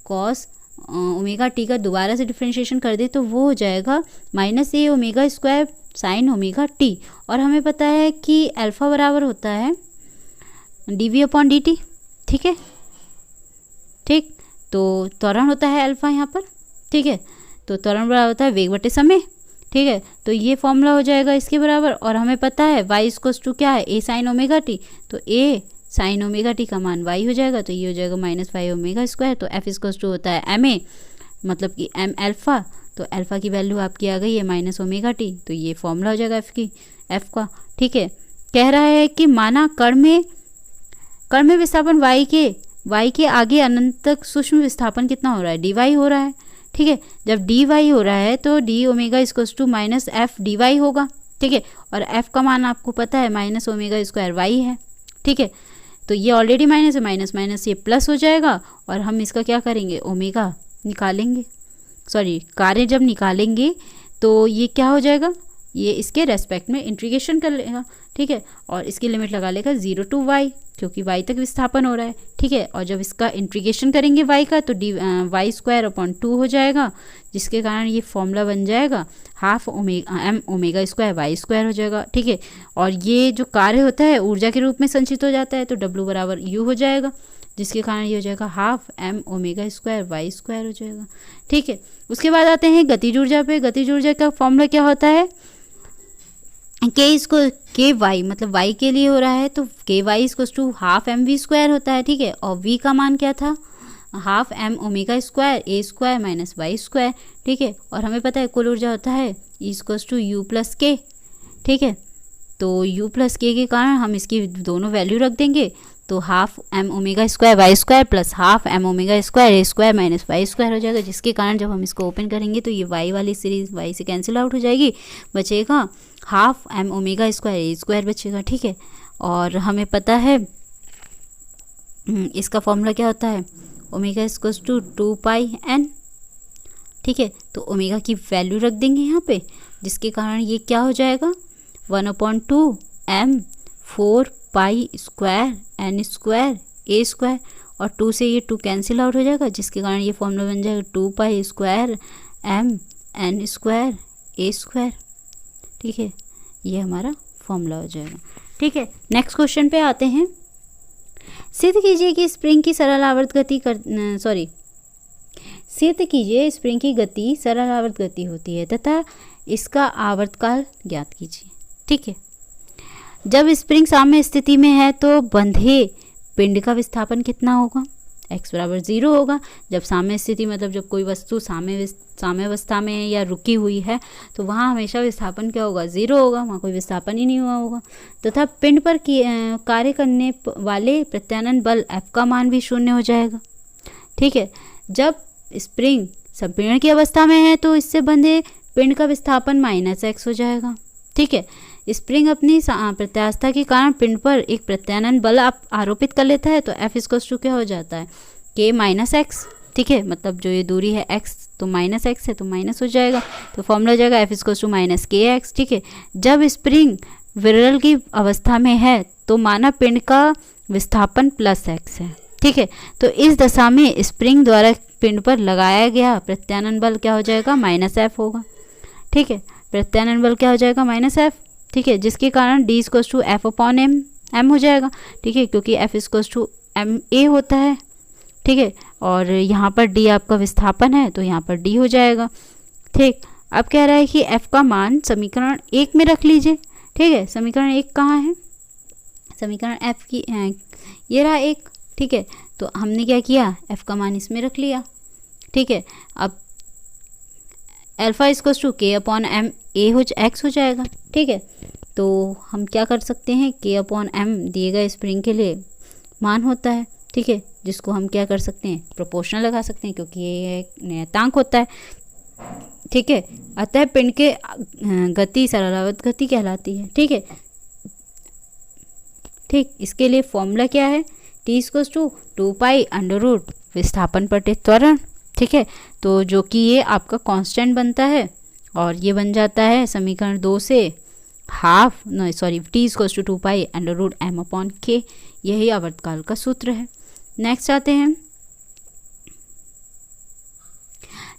A: cos omega T का दोबारा से डिफ्रेंशिएशन कर दें तो वो हो जाएगा -a omega square sine omega T. और हमें पता है कि अल्फा बराबर होता है dv/dt। ठीक है, ठीक, तो त्वरण होता है अल्फा यहाँ पर, ठीक है। तो त्वरण बराबर होता है वेग बटे समय, ठीक है। तो ये फॉर्मूला हो जाएगा इसके बराबर, और हमें पता है y इक्वल्स टू क्या है, a साइन ओमेगा टी, तो a साइन ओमेगा टी का मान y हो जाएगा, तो ये हो जाएगा -5 ओमेगा स्क्वायर। तो f इक्वल्स टू होता है ma, मतलब कि m अल्फ़ा, तो अल्फ़ा की वैल्यू आपकी आ गई है माइनस ओमेगा टी, तो ये फॉर्मूला हो जाएगा f का, ठीक है। कह रहा है कि माना कण में विस्थापन y के आगे अनंत तक सूक्ष्म विस्थापन कितना हो रहा है, dy हो रहा है, ठीक है। जब dy हो रहा है तो D omega equals to minus F D Y होगा, ठीक है। और f का मान आपको पता है माइनस ओमेगा स्क्वायर y है, ठीक है। तो ये ऑलरेडी माइनस है, माइनस माइनस ये प्लस हो जाएगा, और हम इसका क्या करेंगे, ओमेगा निकालेंगे, सॉरी कार्य जब निकालेंगे तो ये क्या हो जाएगा, ये इसके रेस्पेक्ट में इंटीग्रेशन कर लेगा, ठीक है। और इसकी लिमिट लगा लेगा 0 टू y, क्योंकि y तक विस्थापन हो रहा है, ठीक है। और जब इसका इंटीग्रेशन करेंगे y का तो वाई स्क्वायर अपॉन 2 हो जाएगा, जिसके कारण ये फॉर्मूला बन जाएगा half m omega square Y square हो जाएगा, ठीक है। और ये जो कार्य होता है ऊर्जा के रूप में संचित हो जाता है, तो W बराबर U हो जाएगा, जिसके कारण ये हो जाएगा half m omega square Y square हो जाएगा, ठीक है। उसके बाद आते हैं गतिज ऊर्जा पे। गतिज ऊर्जा का फॉर्मूला क्या होता है, के वाई, मतलब y के लिए हो रहा है तो K Y equals to half M V square होता है, ठीक है। और v का मान क्या था, half m omega square a square minus Y square, ठीक है। और हमें पता है कुल ऊर्जा होता है इक्वल्स टू u प्लस के, ठीक है। तो u प्लस के के कारण हम इसकी दोनों वैल्यू रख देंगे, तो half m omega square Y square plus half m omega square a square minus Y square हो जाएगा, जिसके कारण जब हम इसको ओपन करेंगे तो ये y वाली सीरीज y से कैंसिल आउट हो जाएगी, बचेगा half m omega square a square बचेगा, ठीक है। और हमें पता है इसका फॉर्मूला क्या होता है, omega equals to 2 pi n, ठीक है। तो ओमेगा की वैल्यू रख देंगे यहाँ पे, जिसके कारण ये क्या हो जाएगा 1/2 m 4 pi square n square a square, और 2 से ये 2 कैंसिल आउट हो जाएगा, जिसके कारण ये फॉर्मूला बन जाएगा 2 pi square m n square a square, ठीक है। ये हमारा फॉर्मूला हो जाएगा, ठीक है। नेक्स्ट क्वेश्चन पे आते हैं। सिद्ध कीजिए कि स्प्रिंग की सरल आवर्त गति सिद्ध कीजिए स्प्रिंग की गति सरल आवर्त गति होती है तथा इसका आवर्तकाल ज्ञात कीजिए, ठीक है। जब स्प्रिंग साम्य स्थिति में है तो बंधे पिंड का विस्थापन कितना होगा, x बराबर 0 होगा। जब साम्य स्थिति मतलब जब कोई वस्तु साम्य अवस्था में या रुकी हुई है तो वहाँ हमेशा विस्थापन क्या होगा, 0 होगा, वहाँ कोई विस्थापन ही नहीं हुआ होगा। तथा पिंड पर कार्य करने वाले प्रत्यानयन बल F का मान भी 0 हो जाएगा, ठीक है। जब स्प्रिंग संपीड़न की अवस्था में है तो इससे बंधे पिंड का विस्थापन -x हो जाएगा, ठीक है। स्प्रिंग अपनी प्रत्यास्थता के कारण पिंड पर एक प्रत्यानयन बल आरोपित कर लेता है, तो F इक्वल्स टू क्या हो जाता है, K माइनस एक्स, ठीक है। मतलब जो ये दूरी है x तो माइनस एक्स है तो माइनस हो जाएगा, तो फॉर्मूला हो जाएगा F इक्वल्स टू माइनस के एक्स, ठीक है। जब स्प्रिंग विरल की अवस्था में है तो माना पिंड का विस्थापन +x है, ठीक है। तो इस दशा में स्प्रिंग द्वारा पिंड पर लगाया गया प्रत्यानयन बल क्या हो जाएगा, -F होगा, ठीक है। प्रत्यानयन बल क्या हो जाएगा, -F, ठीक है। जिसके कारण D इक्वल्स टू F/m हो जाएगा, ठीक है, क्योंकि F इक्वल्स टू ma होता है, ठीक है। और यहाँ पर D आपका विस्थापन है तो यहाँ पर D हो जाएगा, ठीक। अब कह रहा है कि F का मान समीकरण 1 में रख लीजिए, ठीक है। समीकरण 1 कहाँ है, समीकरण F की ये रहा 1, ठीक है। तो हमने क्या किया, F का मान इसमें रख लिया, ठीक है। अब alpha equals to K/m x हो जाएगा, ठीक है। तो हम क्या कर सकते हैं, K/m दिए गए स्प्रिंग के लिए मान होता है, ठीक है, जिसको हम क्या कर सकते हैं, प्रोपोर्शनल लगा सकते हैं, क्योंकि ये एक नियतांक होता है, ठीक है। अतः पिंड के गति सरल आवर्त गति कहलाती है, ठीक है, ठीक। इसके लिए फॉर्मूला क्या है, T इक्वल्स टू 2 पाई √ विस्थापन बटे त्वरण, ठीक है। तो जो कि ये आपका कांस्टेंट बनता है, और ये बन जाता है समीकरण 2 से T equals to 2 pi √ m/k, यही आवर्तकाल का सूत्र है। नेक्स्ट आते हैं,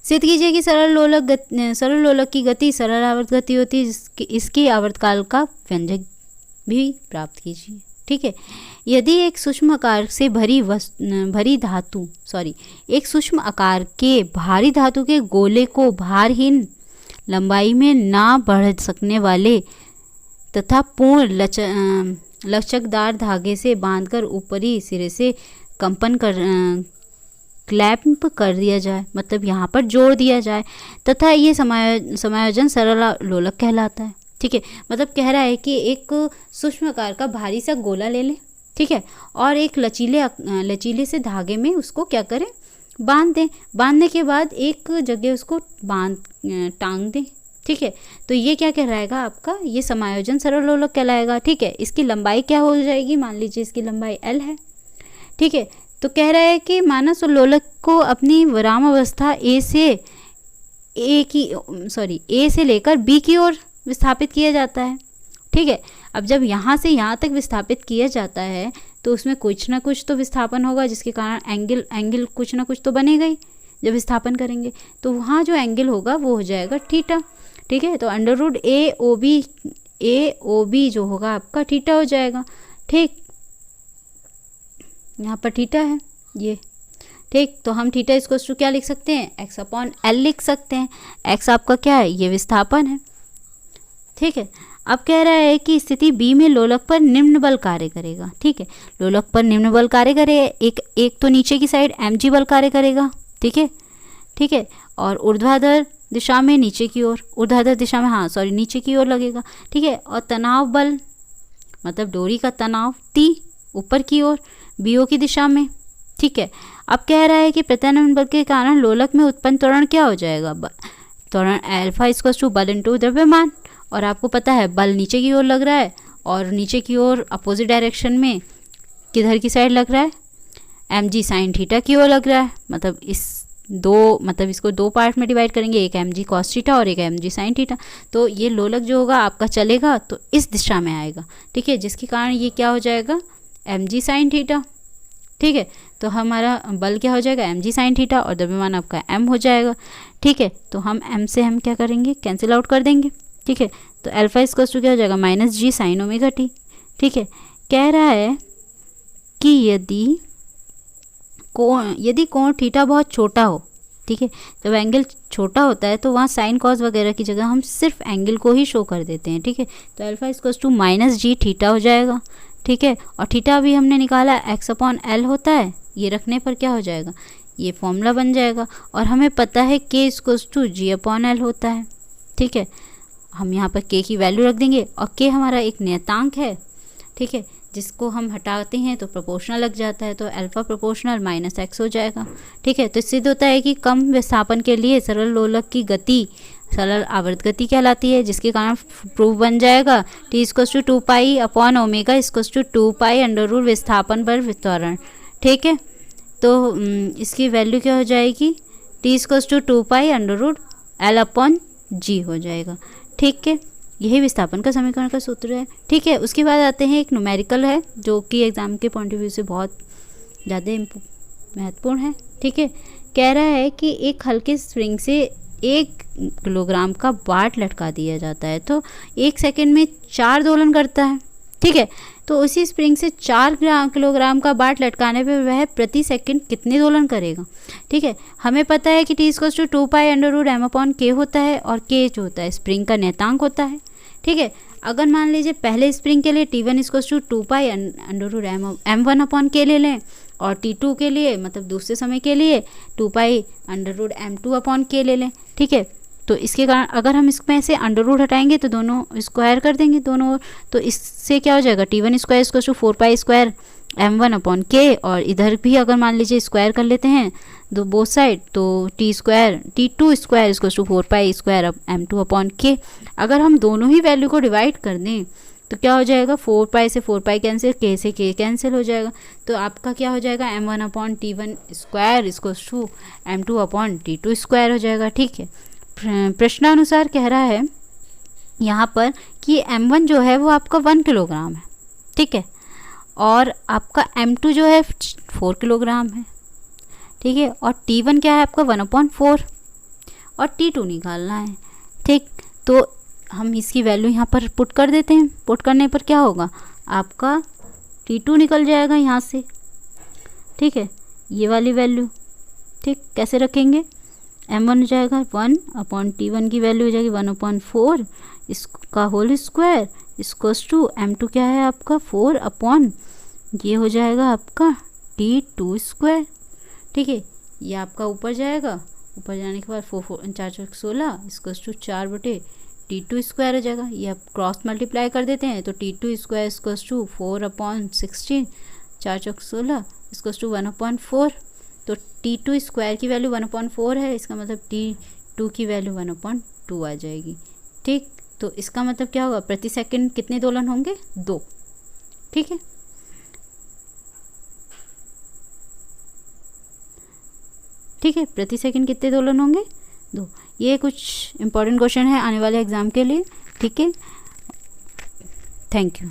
A: सिद्ध कीजिए कि सरल लोलक की गति सरल आवर्त गति होती है, इसकी आवर्तकाल का व्यंजक भी प्राप्त कीजिए, ठीक है। यदि एक सूक्ष्म आकार से एक सूक्ष्म आकार के भारी धातु के गोले को भारहीन लंबाई में ना बढ़ सकने वाले तथा पूर्ण लचकदार धागे से बांधकर ऊपरी सिरे से क्लैंप कर दिया जाए, मतलब यहाँ पर जोड़ दिया जाए, तथा ये समायोजन सरल लोलक कहलाता है। ठीक है, मतलब कह रहा है कि एक सूक्ष्म आकार का भारी सा गोला ले लें, ठीक है, और एक लचीले से धागे में उसको क्या करें, बांध दें। बांधने के बाद एक जगह उसको टांग दें। ठीक है, तो ये क्या कहलाएगा आपका, ये समायोजन सरल लोलक कहलाएगा। ठीक है, इसकी लंबाई क्या हो जाएगी, मान लीजिए इसकी लंबाई L है। ठीक है, तो कह रहा है कि मानस लोलक को अपनी विराम अवस्था ए से लेकर B की ओर विस्थापित किया जाता है। ठीक है, अब जब यहाँ से यहाँ तक विस्थापित किया जाता है तो उसमें कुछ ना कुछ तो विस्थापन होगा, जिसके कारण एंगल कुछ ना कुछ तो बनेगा ही। जब विस्थापन करेंगे तो वहाँ जो एंगल होगा वो हो जाएगा थीटा। ठीक है, तो अंडर रूट ए ओ बी जो होगा आपका थीटा हो जाएगा। ठीक, यहाँ पर थीटा है ये। ठीक, तो हम थीटा इसको क्या लिख सकते हैं, x/L लिख सकते हैं। x आपका क्या है, ये विस्थापन है। ठीक है, अब कह रहा है कि स्थिति B में लोलक पर निम्न बल कार्य करेगा। ठीक है, लोलक पर निम्न बल कार्य करेगा, एक तो नीचे की साइड mg बल कार्य करेगा। ठीक है, ठीक है, और ऊर्ध्वाधर दिशा में नीचे की ओर, नीचे की ओर लगेगा। ठीक है, और तनाव बल मतलब डोरी का तनाव T ऊपर की ओर BO की दिशा में। ठीक है, अब कह रहा है कि प्रत्यानयन बल के कारण लोलक में उत्पन्न त्वरण क्या हो जाएगा, त्वरण अल्फा इक्वल्स टू बल इनटू द्रव्यमान। और आपको पता है बल नीचे की ओर लग रहा है और नीचे की ओर अपोजिट डायरेक्शन में किधर की साइड लग रहा है, mg साइन थीटा की ओर लग रहा है। मतलब इसको दो पार्ट में डिवाइड करेंगे, एक mg कॉस थीटा और एक mg साइन थीटा। तो ये लोलक जो होगा आपका चलेगा तो इस दिशा में आएगा। ठीक है, जिसके कारण ये क्या हो जाएगा, mg साइन थीटा। ठीक है, तो हमारा बल क्या हो जाएगा, mg साइन थीटा, और द्रव्यमान आपका m हो जाएगा। ठीक है, तो हम m से हम क्या करेंगे, कैंसिल आउट कर देंगे। ठीक है, तो अल्फा इक्वल्स टू क्या हो जाएगा, -g साइन ओमेगा t। ठीक है, कह रहा है कि यदि कोण थीटा बहुत छोटा हो, ठीक है, जब एंगल छोटा होता है तो वहाँ साइन कॉस वगैरह की जगह हम सिर्फ एंगल को ही शो कर देते हैं। ठीक है, तो alpha equals to -g theta हो जाएगा। ठीक है, और थीटा भी हमने निकाला x/L होता है, ये रखने पर क्या हो जाएगा, ये फॉर्मूला बन जाएगा। और हमें पता है k इक्वल्स टू g/L होता है। ठीक है, हम यहाँ पर k की वैल्यू रख देंगे, और k हमारा एक नियतांक है। ठीक है, जिसको हम हटाते हैं तो प्रोपोर्शनल लग जाता है, तो अल्फा प्रोपोर्शनल -x हो जाएगा। ठीक है, तो सिद्ध होता है कि कम विस्थापन के लिए सरल लोलक की गति सरल आवर्त गति कहलाती है, जिसके कारण प्रूफ बन जाएगा t इक्वल्स टू 2π/ओमेगा इक्वल्स टू 2π अंडर विस्थापन पर त्वरण। ठीक है, तो इसकी वैल्यू क्या हो जाएगी, t इक्वल्स टू 2π/L/g हो जाएगा। ठीक है, यही विस्थापन का समीकरण का सूत्र है। ठीक है, उसके बाद आते हैं एक न्यूमेरिकल है जो कि एग्जाम के पॉइंट ऑफ व्यू से बहुत ज़्यादा महत्वपूर्ण है। ठीक है, कह रहा है कि एक हल्के स्प्रिंग से 1 किलोग्राम का बाट लटका दिया जाता है तो 1 सेकंड में 4 दोलन करता है। ठीक है, तो उसी स्प्रिंग से 4 किलोग्राम का बाट लटकाने पर वह प्रति सेकंड कितने दोलन करेगा। ठीक है, हमें पता है कि t इक्वल्स टू 2π/m/k होता है, और k जो होता है स्प्रिंग का नियतांक होता है। ठीक है, अगर मान लीजिए पहले स्प्रिंग के लिए t1 इक्वल्स टू 2π/m1/k ले लें, और t2 के लिए मतलब दूसरे समय के लिए 2π/m2/k ले लें। ठीक है, तो इसके कारण अगर हम इसमें से अंडर रूट हटाएंगे तो दोनों स्क्वायर कर देंगे दोनों ओर, तो इससे क्या हो जाएगा, t1 square equals to 4π² m1/k, और इधर भी अगर मान लीजिए स्क्वायर कर लेते हैं बोथ साइड, तो t2 square equals to 4π² m2/k। अगर हम दोनों ही वैल्यू को डिवाइड कर दें तो क्या हो जाएगा, 4π से 4π कैंसिल, k से k कैंसिल हो जाएगा, तो आपका क्या हो जाएगा, m1/t1 square equals to m2/t2 square हो जाएगा। ठीक है, प्रश्नानुसार कह रहा है यहाँ पर कि m1 जो है वो आपका 1 किलोग्राम है। ठीक है, और आपका m2 जो है 4 किलोग्राम है। ठीक है, और t1 क्या है आपका 1/4, और t2 निकालना है। ठीक, तो हम इसकी वैल्यू यहाँ पर पुट कर देते हैं। पुट करने पर क्या होगा आपका, t T2 निकल जाएगा यहाँ से, ठीक है, ये वाली वैल्यू, ठीक, कैसे रखेंगे, m1 हो जाएगा 1/T1 की वैल्यू हो जाएगी 1/4 इसका whole square equals to m2 क्या है आपका 4 ये हो जाएगा आपका T2 स्क्वायर, ठीक है, ये आपका ऊपर जाएगा, ऊपर जाने के बाद 4×4 = 16 इक्वल्स टू 4/T2 स्क्वायर हो जाएगा। ये आप क्रॉस मल्टीप्लाई कर देते हैं तो T2 square equals to 4/16 4×16 equals to 1/4, तो T2 स्क्वायर की वैल्यू 1/4 है, इसका मतलब T2 की वैल्यू 1/2 आ जाएगी, ठीक। तो इसका मतलब क्या होगा, प्रति सेकंड कितने दोलन होंगे, 2, ठीक है। ठीक है, प्रति सेकंड कितने दोलन होंगे, 2। ये कुछ इंपॉर्टेंट क्वेश्चन है आने वाले एग्जाम के लिए, ठीक है। Thank you.